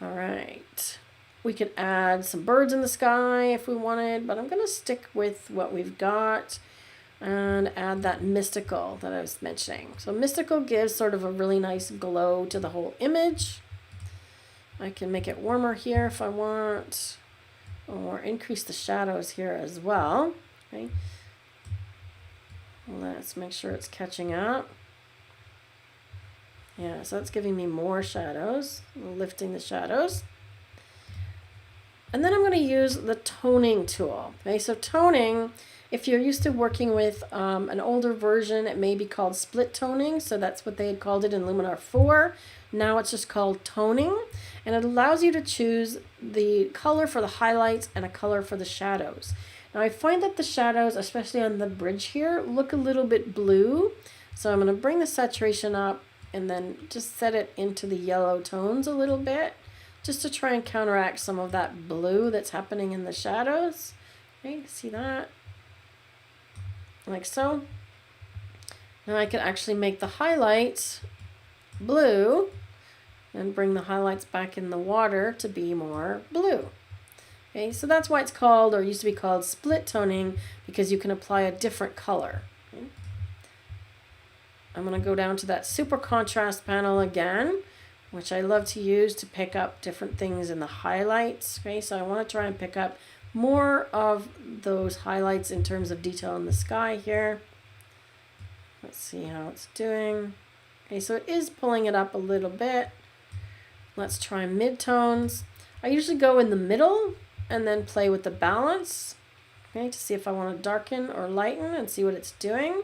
All right. We could add some birds in the sky if we wanted, but I'm going to stick with what we've got and add that mystical that I was mentioning. So mystical gives sort of a really nice glow to the whole image. I can make it warmer here if I want, or increase the shadows here as well. Okay. Let's make sure it's catching up. Yeah, so it's giving me more shadows, lifting the shadows. And then I'm going to use the toning tool. Okay, so toning, if you're used to working with an older version, it may be called split toning. So that's what they had called it in Luminar 4. Now it's just called toning. And it allows you to choose the color for the highlights and a color for the shadows. Now I find that the shadows, especially on the bridge here, look a little bit blue. So I'm going to bring the saturation up and then just set it into the yellow tones a little bit, just to try and counteract some of that blue that's happening in the shadows. Okay, see that? Like so. Now I can actually make the highlights blue and bring the highlights back in the water to be more blue. Okay, so that's why it's called, or used to be called, split toning, because you can apply a different color. Okay. I'm going to go down to that super contrast panel again, which I love to use to pick up different things in the highlights. Okay, so I want to try and pick up more of those highlights in terms of detail in the sky here. Let's see how it's doing. Okay, so it is pulling it up a little bit. Let's try mid-tones. I usually go in the middle and then play with the balance, okay, to see if I want to darken or lighten and see what it's doing.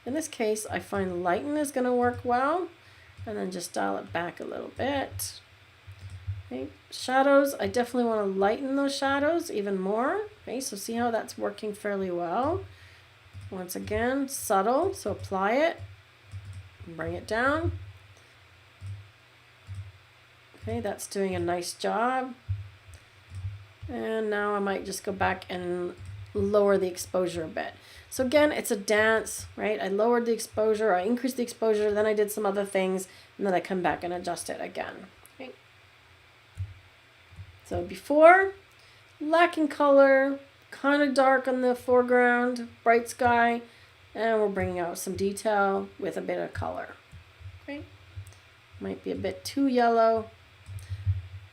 In this case, I find lighten is going to work well, and then just dial it back a little bit. Okay. Shadows, I definitely want to lighten those shadows even more. Okay, so see how that's working fairly well. Once again, subtle, so apply it, bring it down. Okay, that's doing a nice job. And now I might just go back and lower the exposure a bit. So again, it's a dance, right? I lowered the exposure, I increased the exposure, then I did some other things, and then I come back and adjust it again. Okay. So before, lacking color, kind of dark on the foreground, bright sky, and we're bringing out some detail with a bit of color. Okay. Might be a bit too yellow.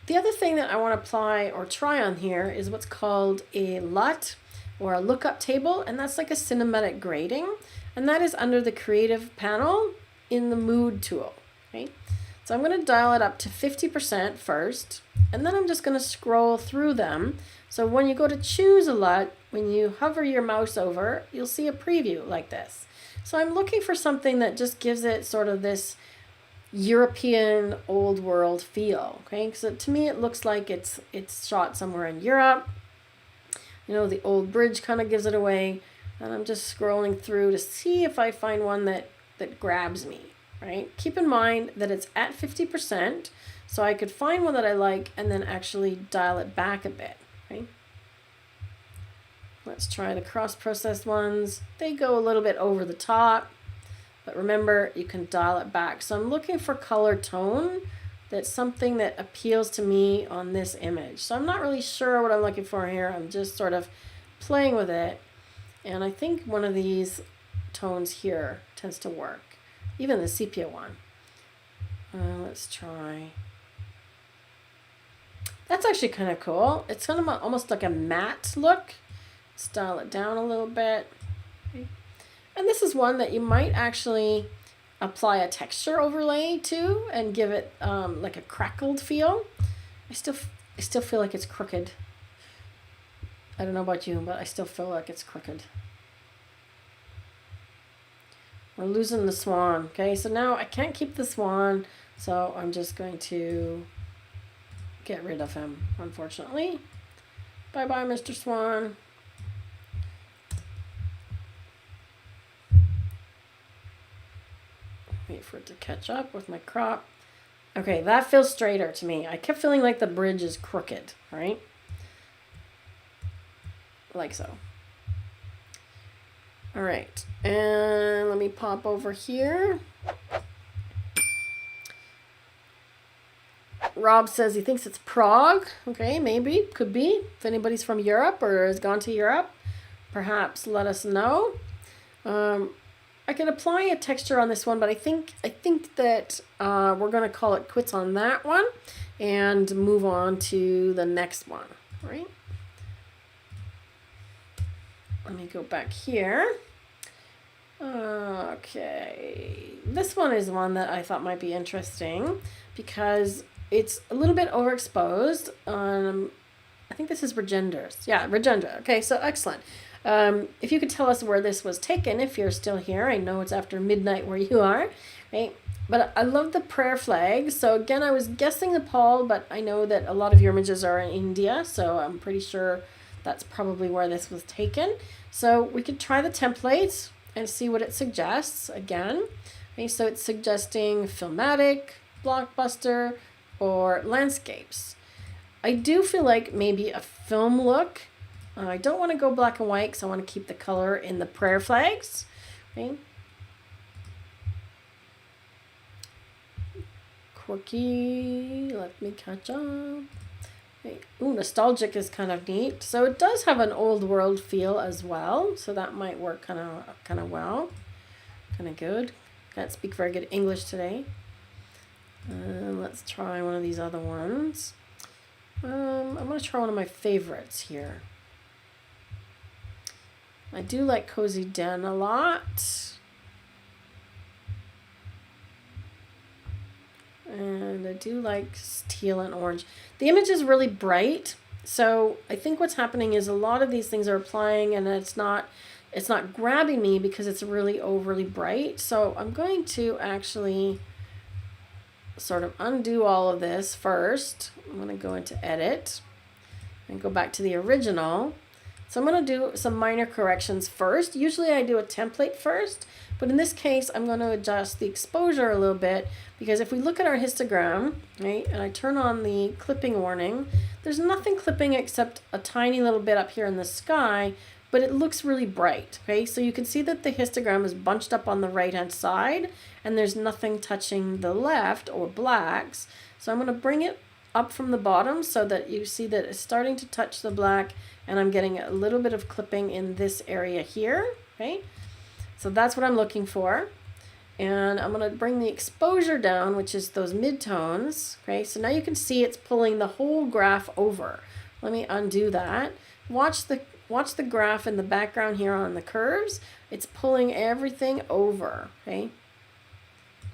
The other thing that I want to apply or try on here is what's called a LUT, or a lookup table, and that's like a cinematic grading, and that is under the creative panel in the mood tool. Okay, so I'm going to dial it up to 50% first, and then I'm just going to scroll through them. So when you go to choose a LUT, when you hover your mouse over, you'll see a preview like this. So I'm looking for something that just gives it sort of this European old world feel. Okay, so to me it looks like it's shot somewhere in Europe. You know, the old bridge kind of gives it away, and I'm just scrolling through to see if I find one that grabs me, right? Keep in mind that it's at 50%, so I could find one that I like and then actually dial it back a bit, right? Let's try the cross-processed ones. They go a little bit over the top, but remember, you can dial it back. So I'm looking for color tone. That's something that appeals to me on this image. So I'm not really sure what I'm looking for here. I'm just sort of playing with it. And I think one of these tones here tends to work. Even the sepia one. Let's try. That's actually kind of cool. It's kind of almost like a matte look. Let's dial it down a little bit. Okay. And this is one that you might actually apply a texture overlay to and give it like a crackled feel. I still feel like it's crooked. I don't know about you, but I still feel like it's crooked. We're losing the swan. Okay, so now I can't keep the swan, so I'm just going to get rid of him, unfortunately. Bye-bye, Mr. Swan. Wait for it to catch up with my crop. Okay, that feels straighter to me. I kept feeling like the bridge is crooked, right? Like so. All right, and let me pop over here. Rob says he thinks it's Prague. Okay, maybe, could be. If anybody's from Europe or has gone to Europe, perhaps let us know. I could apply a texture on this one, but I think that we're gonna call it quits on that one and move on to the next one, right? Let me go back here. Okay, this one is one that I thought might be interesting because it's a little bit overexposed. I think this is Regenders. Yeah, Regender. Okay, so excellent. If you could tell us where this was taken, if you're still here. I know it's after midnight where you are, right? But I love the prayer flag. So again, I was guessing Nepal, but I know that a lot of your images are in India, so I'm pretty sure that's probably where this was taken. So we could try the template and see what it suggests again. Okay, so it's suggesting filmatic, blockbuster, or landscapes. I do feel like maybe a film look. I don't want to go black and white because I want to keep the color in the prayer flags. Okay. Quirky, let me catch up. Okay. Ooh, nostalgic is kind of neat. So it does have an old world feel as well. So that might work kind of well. Kind of good. Can't speak very good English today. Let's try one of these other ones. I'm going to try one of my favorites here. I do like Cozy Den a lot. And I do like teal and orange. The image is really bright. So I think what's happening is a lot of these things are applying and it's not grabbing me because it's really overly bright. So I'm going to actually sort of undo all of this first. I'm going to go into edit and go back to the original. So I'm going to do some minor corrections first. Usually I do a template first, but in this case I'm going to adjust the exposure a little bit because if we look at our histogram, right, and I turn on the clipping warning, there's nothing clipping except a tiny little bit up here in the sky, but it looks really bright. Okay, so you can see that the histogram is bunched up on the right hand side and there's nothing touching the left or blacks. So I'm going to bring it up from the bottom so that you see that it's starting to touch the black and I'm getting a little bit of clipping in this area here. Okay, so that's what I'm looking for. And I'm going to bring the exposure down, which is those midtones. Okay, so now you can see it's pulling the whole graph over. Let me undo that. Watch the graph in the background here on the curves. It's pulling everything over. Okay,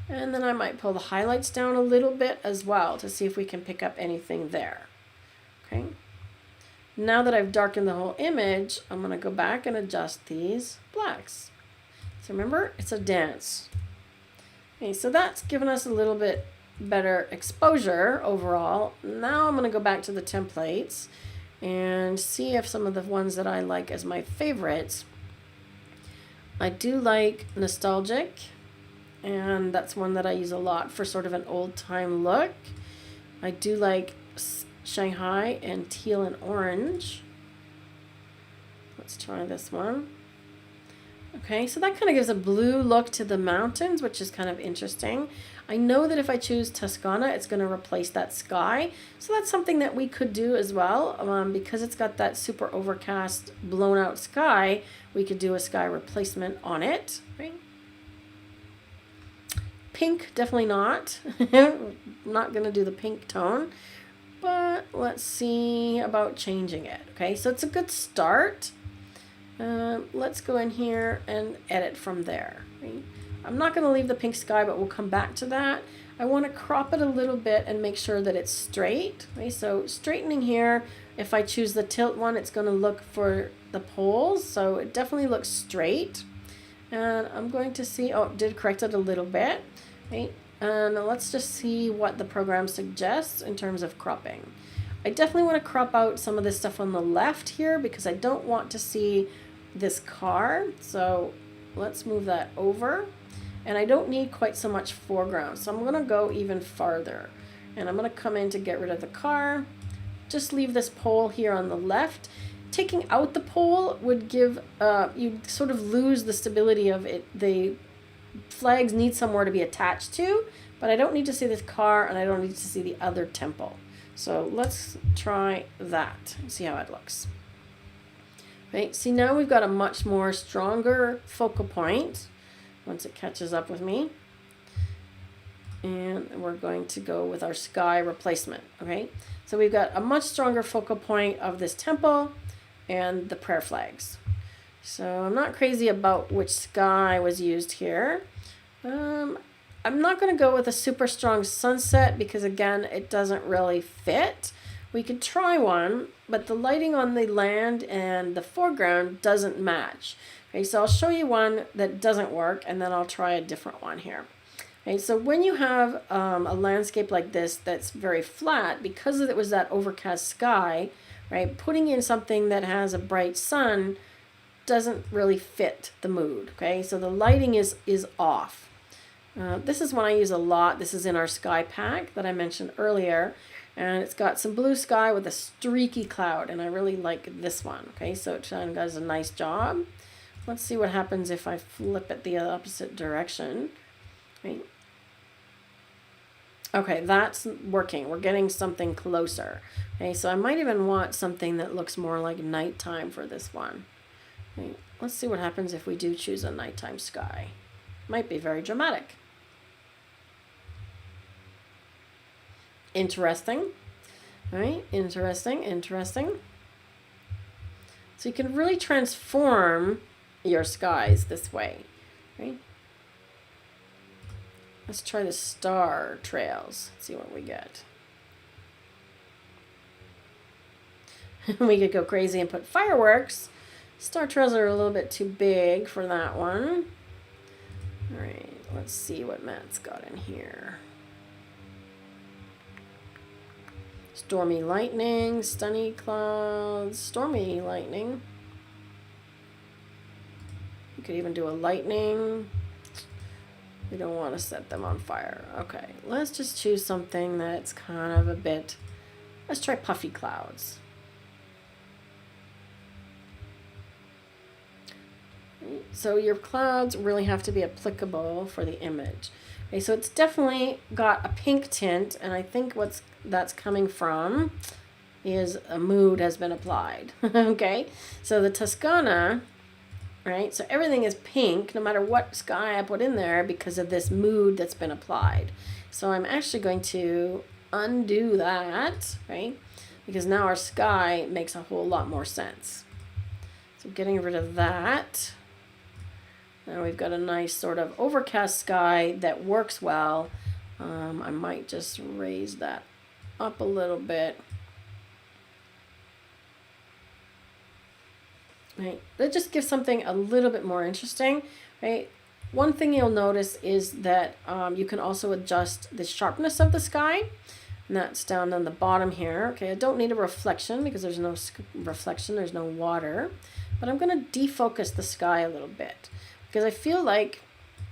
and then I might pull the highlights down a little bit as well to see if we can pick up anything there. Okay, now that I've darkened the whole image, I'm going to go back and adjust these blacks. So remember, it's a dance. Okay, so that's given us a little bit better exposure overall. Now I'm going to go back to the templates and see if some of the ones that I like as my favorites. I do like nostalgic, and that's one that I use a lot for sort of an old time look. I do like Shanghai and teal and orange. Let's try this one. Okay, so that kind of gives a blue look to the mountains, which is kind of interesting. I know that if I choose Toscana, it's going to replace that sky. So that's something that we could do as well. Because it's got that super overcast, blown out sky, we could do a sky replacement on it. Right? Pink, definitely not. Not going to do the pink tone. But let's see about changing it. Okay, so it's a good start. Let's go in here and edit from there. Right? I'm not going to leave the pink sky, but we'll come back to that. I want to crop it a little bit and make sure that it's straight. Okay, so straightening here, if I choose the tilt one, it's going to look for the poles. So it definitely looks straight. And I'm going to see, oh, it did correct it a little bit. Right? And let's just see what the program suggests in terms of cropping. I definitely want to crop out some of this stuff on the left here because I don't want to see this car. So let's move that over. And I don't need quite so much foreground. So I'm going to go even farther. And I'm going to come in to get rid of the car. Just leave this pole here on the left. Taking out the pole would give, you sort of lose the stability of it. The flags need somewhere to be attached to. but I don't need to see this car and I don't need to see the other temple. So let's try that and see how it looks. Right, see now we've got a much more stronger focal point once it catches up with me. And we're going to go with our sky replacement, okay? So we've got a much stronger focal point of this temple and the prayer flags. So I'm not crazy about which sky was used here. I'm not going to go with a super strong sunset because, again, it doesn't really fit. We could try one, but the lighting on the land and the foreground doesn't match. Okay, so I'll show you one that doesn't work, and then I'll try a different one here. Okay, so when you have a landscape like this that's very flat, because it was that overcast sky, right, putting in something that has a bright sun doesn't really fit the mood, okay? So the lighting is off. This is one I use a lot. This is in our sky pack that I mentioned earlier, and it's got some blue sky with a streaky cloud, and I really like this one, okay? So it does a nice job. Let's see what happens if I flip it the opposite direction, right? Okay, that's working. We're getting something closer. Okay, so I might even want something that looks more like nighttime for this one. Okay, let's see what happens if we do choose a nighttime sky. Might be very dramatic. Interesting. All right, interesting. So you can really transform your skies this way, right? Let's try the star trails. See what we get. We could go crazy and put fireworks. Star trails are a little bit too big for that one. All right, let's see what Matt's got in here. Stormy lightning, stunny clouds, stormy lightning. You could even do a lightning. We don't want to set them on fire. Okay, let's just choose something that's kind of a bit, let's try puffy clouds. So your clouds really have to be applicable for the image. Okay, so it's definitely got a pink tint, and I think that's coming from is a mood has been applied. Okay, so the Toscana, right? So everything is pink no matter what sky I put in there because of this mood that's been applied. So I'm actually going to undo that, right? Because now our sky makes a whole lot more sense. So getting rid of that. Now we've got a nice sort of overcast sky that works well. I might just raise that up a little bit. Right, that just gives something a little bit more interesting, right? One thing you'll notice is that you can also adjust the sharpness of the sky, and that's down on the bottom here. Okay, I don't need a reflection because there's no reflection, there's no water, but I'm going to defocus the sky a little bit because I feel like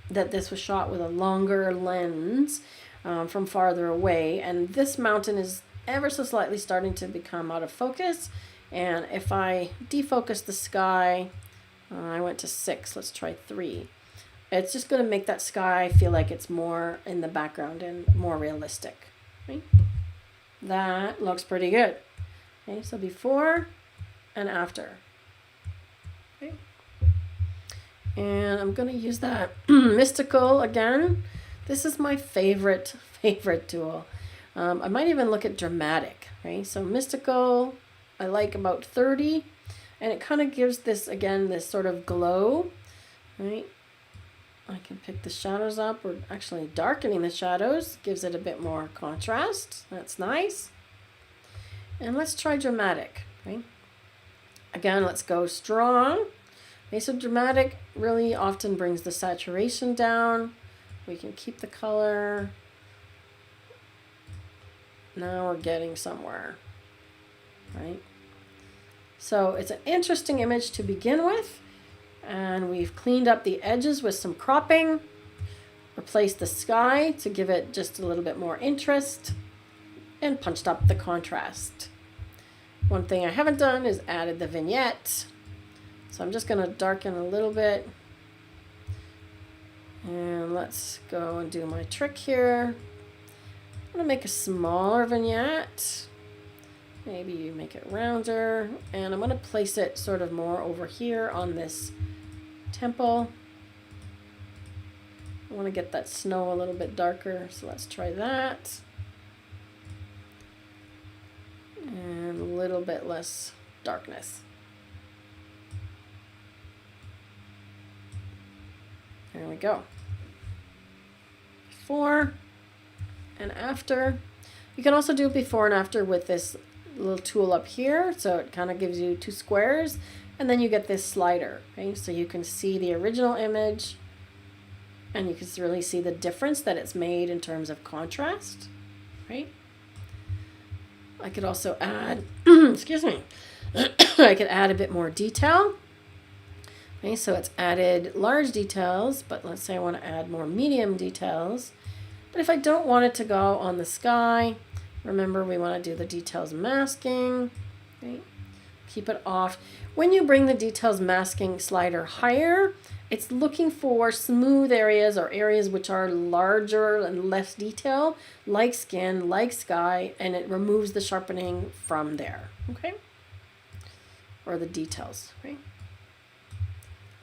that this was shot with a longer lens from farther away, and this mountain is ever so slightly starting to become out of focus. And if I defocus the sky, I went to 6, let's try 3. It's just going to make that sky feel like it's more in the background and more realistic. Right? That looks pretty good. Okay, so before and after. Okay. And I'm going to use that mystical again. This is my favorite tool. I might even look at dramatic. Right? So mystical, I like about 30, and it kind of gives this, again, this sort of glow, right? I can pick the shadows up, or actually darkening the shadows gives it a bit more contrast. That's nice. And let's try dramatic, right? Again, let's go strong. Okay, so dramatic really often brings the saturation down. We can keep the color. Now we're getting somewhere, right? So it's an interesting image to begin with, and we've cleaned up the edges with some cropping, replaced the sky to give it just a little bit more interest, and punched up the contrast. One thing I haven't done is added the vignette, so I'm just going to darken a little bit, And let's go and do my trick here. I'm going to make a smaller vignette. Maybe you make it rounder. And I'm going to place it sort of more over here on this temple. I want to get that snow a little bit darker, so let's try that. And a little bit less darkness. There we go. Before and after. You can also do before and after with this little tool up here, so it kind of gives you two squares, and then you get this slider. Okay, so you can see the original image, and you can really see the difference that it's made in terms of contrast. Right? I could also add, excuse me, I could add a bit more detail. Okay, so it's added large details, but let's say I want to add more medium details. But if I don't want it to go on the sky, remember we want to do the details masking. Okay? Keep it off. When you bring the details masking slider higher, it's looking for smooth areas or areas which are larger and less detail, like skin, like sky, and it removes the sharpening from there. Okay? Or the details, right?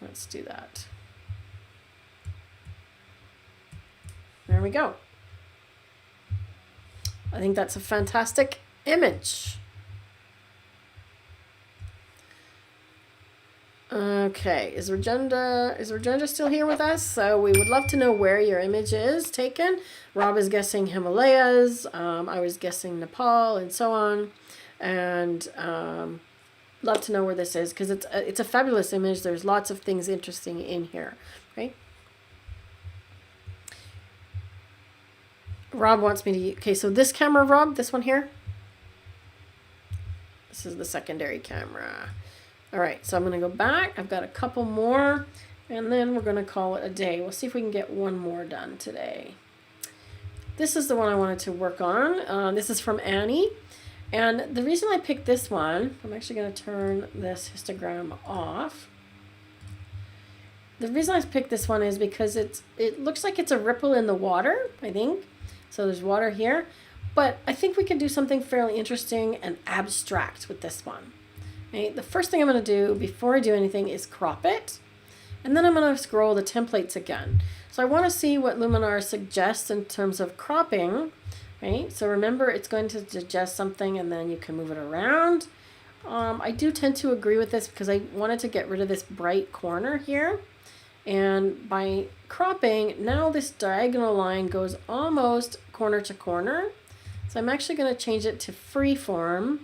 Let's do that. There we go. I think that's a fantastic image. Okay, is Regenda still here with us? So we would love to know where your image is taken. Rob is guessing Himalayas. I was guessing Nepal and so on. And love to know where this is because it's a fabulous image. There's lots of things interesting in here. Okay. Rob wants me to, okay, so this camera, Rob, this one here. This is the secondary camera. All right, so I'm going to go back. I've got a couple more, and then we're going to call it a day. We'll see if we can get one more done today. This is the one I wanted to work on. This is from Annie. And the reason I picked this one, I'm actually going to turn this histogram off. The reason I picked this one is because it looks like it's a ripple in the water, I think. So there's water here. But I think we can do something fairly interesting and abstract with this one. Okay, the first thing I'm going to do before I do anything is crop it. And then I'm going to scroll the templates again. So I want to see what Luminar suggests in terms of cropping. Right? So remember, it's going to suggest something and then you can move it around. I do tend to agree with this because I wanted to get rid of this bright corner here. And by cropping, now this diagonal line goes almost corner to corner. So I'm actually going to change it to freeform.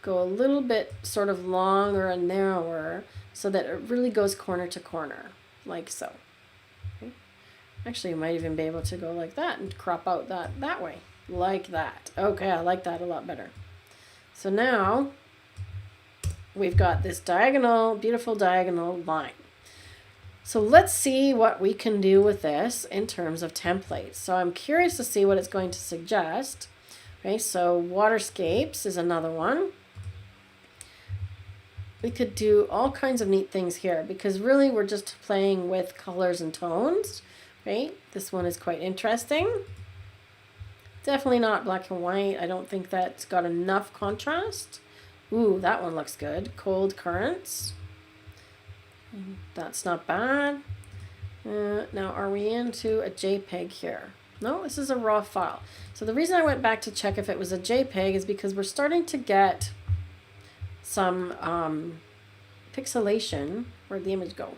Go a little bit sort of longer and narrower so that it really goes corner to corner, like so. Okay. Actually, you might even be able to go like that and crop out that way, like that. Okay, I like that a lot better. So now we've got this diagonal, beautiful diagonal line. So let's see what we can do with this in terms of templates. So I'm curious to see what it's going to suggest. Okay, so waterscapes is another one. We could do all kinds of neat things here because really we're just playing with colors and tones. Right? This one is quite interesting. Definitely not black and white. I don't think that's got enough contrast. Ooh, that one looks good. Cold currents. That's not bad. Now, are we into a JPEG here? No, this is a raw file. So the reason I went back to check if it was a JPEG is because we're starting to get some pixelation. Where'd the image go?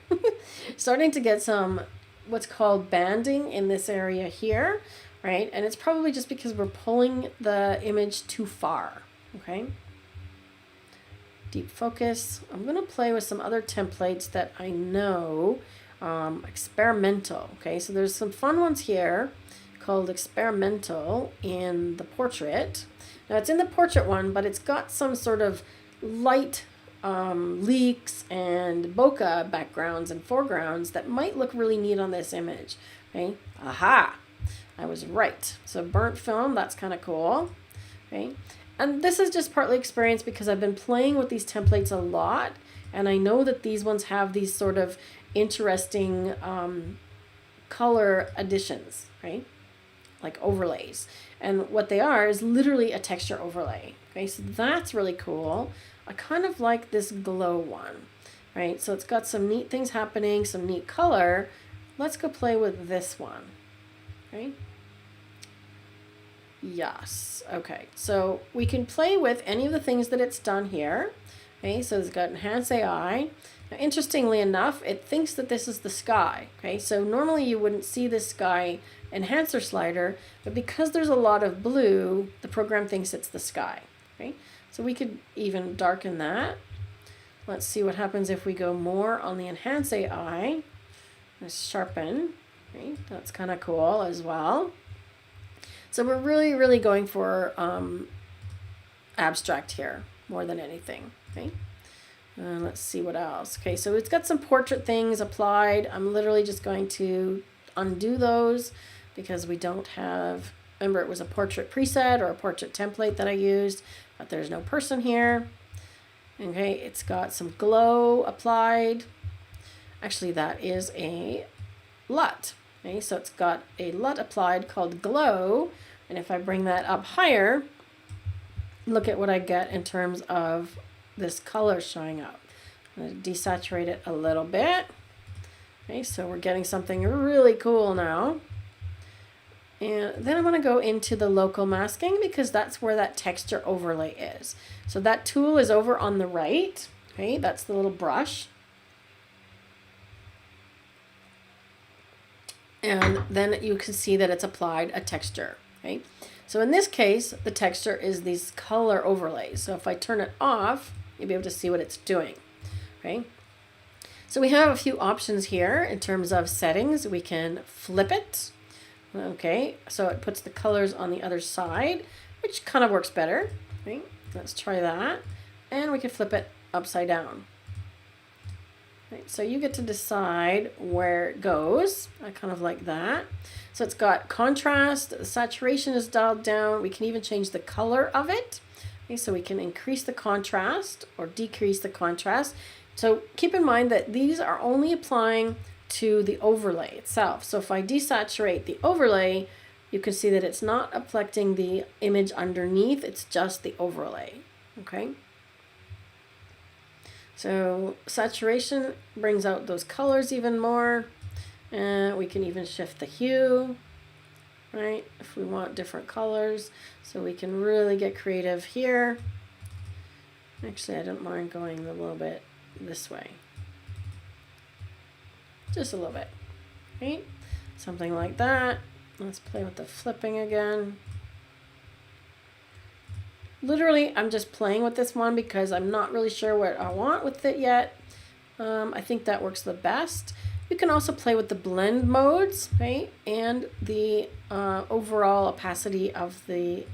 Starting to get some what's called banding in this area here, right? And it's probably just because we're pulling the image too far, okay? Deep focus. I'm going to play with some other templates that I know, experimental, okay? So there's some fun ones here called experimental in the portrait. Now it's in the portrait one, but it's got some sort of light leaks and bokeh backgrounds and foregrounds that might look really neat on this image. Okay, aha, I was right. So burnt film, that's kind of cool. Okay, and this is just partly experience because I've been playing with these templates a lot, and I know that these ones have these sort of interesting color additions, right? Like overlays. And what they are is literally a texture overlay. Okay, so that's really cool. I kind of like this glow one, right? So it's got some neat things happening, some neat color. Let's go play with this one, right? Yes, okay. So we can play with any of the things that it's done here. Okay, so it's got Enhance AI. Now, interestingly enough, it thinks that this is the sky. Okay, so normally you wouldn't see this sky enhancer slider, but because there's a lot of blue, the program thinks it's the sky. Okay, so we could even darken that. Let's see what happens if we go more on the Enhance AI. Let's sharpen. Okay, that's kind of cool as well. So we're really going for abstract here more than anything. Okay, let's see what else. Okay, so it's got some portrait things applied. I'm literally just going to undo those because we don't have, remember it was a portrait preset or a portrait template that I used, but there's no person here. Okay, it's got some glow applied. Actually, that is a LUT. Okay, so it's got a LUT applied called glow. And if I bring that up higher, look at what I get in terms of this color showing up. I'm going to desaturate it a little bit. Okay, so we're getting something really cool now. And then I'm going to go into the local masking because that's where that texture overlay is. So that tool is over on the right. Okay, that's the little brush. And then you can see that it's applied a texture. Okay, so in this case, the texture is these color overlays. So if I turn it off, you'll be able to see what it's doing. Okay, so we have a few options here in terms of settings. We can flip it. Okay, so it puts the colors on the other side, which kind of works better. Okay, let's try that. And we can flip it upside down. Right, so you get to decide where it goes. I kind of like that. So it's got contrast, the saturation is dialed down. We can even change the color of it. Okay, so we can increase the contrast or decrease the contrast. So keep in mind that these are only applying to the overlay itself. So if I desaturate the overlay, you can see that it's not affecting the image underneath, it's just the overlay. Okay. So saturation brings out those colors even more. And we can even shift the hue, right? If we want different colors. So we can really get creative here. Actually, I don't mind going a little bit this way. Just a little bit, right? Something like that. Let's play with the flipping again. Literally, I'm just playing with this one because I'm not really sure what I want with it yet. I think that works the best. You can also play with the blend modes, right? And the overall opacity of the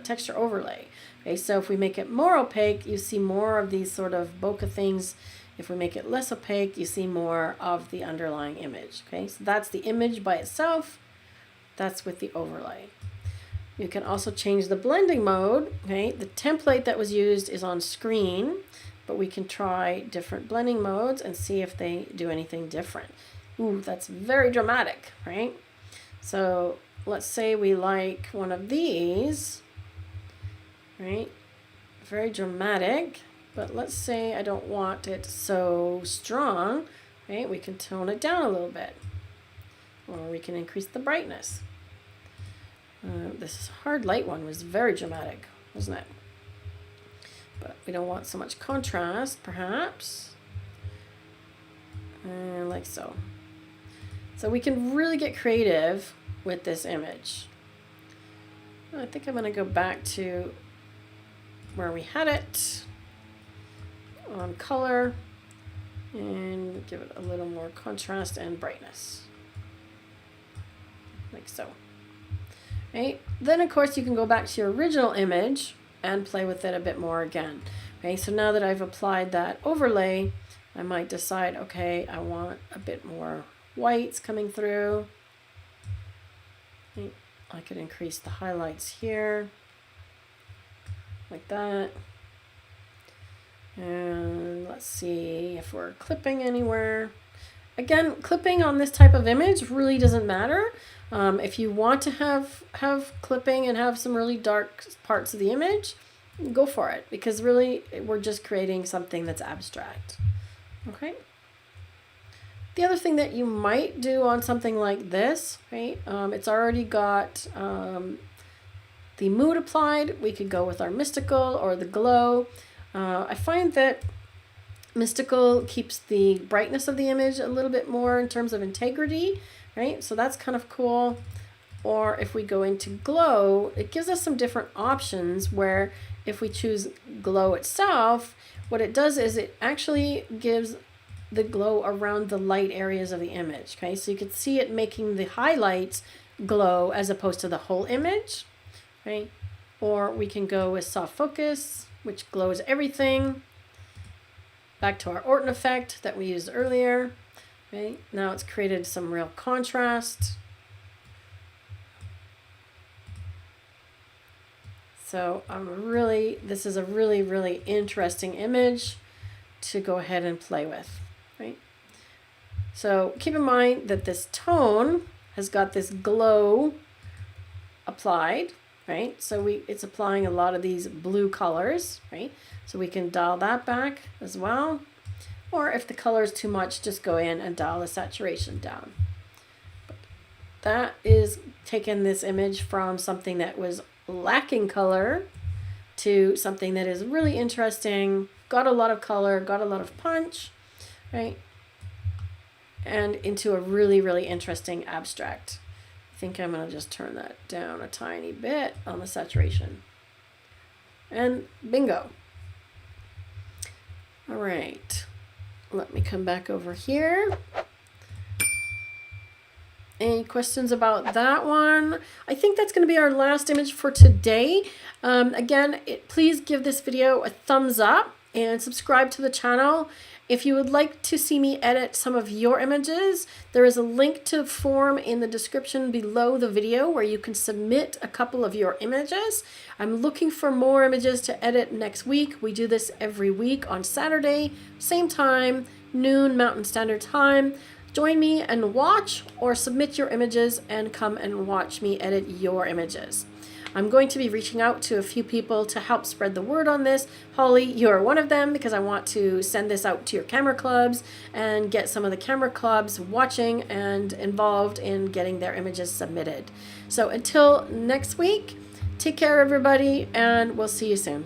texture overlay. Okay, so if we make it more opaque, you see more of these sort of bokeh things. If we make it less opaque, you see more of the underlying image. Okay, so that's the image by itself. That's with the overlay. You can also change the blending mode. Okay, the template that was used is on screen, but we can try different blending modes and see if they do anything different. Ooh, that's very dramatic, right? So let's say we like one of these, right? Very dramatic, but let's say I don't want it so strong, right? We can tone it down a little bit, or we can increase the brightness. This hard light one was very dramatic, wasn't it? But we don't want so much contrast, perhaps. And like so. So we can really get creative with this image. I think I'm going to go back to where we had it on color and give it a little more contrast and brightness. Like so. Right? Then of course you can go back to your original image and play with it a bit more again. Okay, so now that I've applied that overlay, I might decide, okay, I want a bit more whites coming through. Okay, I could increase the highlights here, like that. And let's see if we're clipping anywhere. again, clipping on this type of image really doesn't matter. If you want to have clipping and have some really dark parts of the image, go for it, because really we're just creating something that's abstract. Okay. The other thing that you might do on something like this, right? It's already got the mood applied. We could go with our mystical or the glow. I find that mystical keeps the brightness of the image a little bit more in terms of integrity, right? So that's kind of cool. Or if we go into glow, it gives us some different options where if we choose glow itself, what it does is it actually gives the glow around the light areas of the image. Okay, so you can see it making the highlights glow as opposed to the whole image, right? Or we can go with soft focus, which glows everything. Back to our Orton effect that we used earlier. Right, now it's created some real contrast. So this is a really, really interesting image to go ahead and play with, right? So keep in mind that this tone has got this glow applied, right? So it's applying a lot of these blue colors, right? So we can dial that back as well. Or if the color is too much, just go in and dial the saturation down. But that is taking this image from something that was lacking color to something that is really interesting, got a lot of color, got a lot of punch, right? And into a really, really interesting abstract. I think I'm going to just turn that down a tiny bit on the saturation. And bingo. All right. Let me come back over here. Any questions about that one? I think that's going to be our last image for today. Again, please give this video a thumbs up and subscribe to the channel. If you would like to see me edit some of your images, there is a link to the form in the description below the video where you can submit a couple of your images. I'm looking for more images to edit next week. We do this every week on Saturday, same time, noon Mountain Standard Time. Join me and watch, or submit your images and come and watch me edit your images. I'm going to be reaching out to a few people to help spread the word on this. Holly, you're one of them, because I want to send this out to your camera clubs and get some of the camera clubs watching and involved in getting their images submitted. So until next week, take care everybody, and we'll see you soon.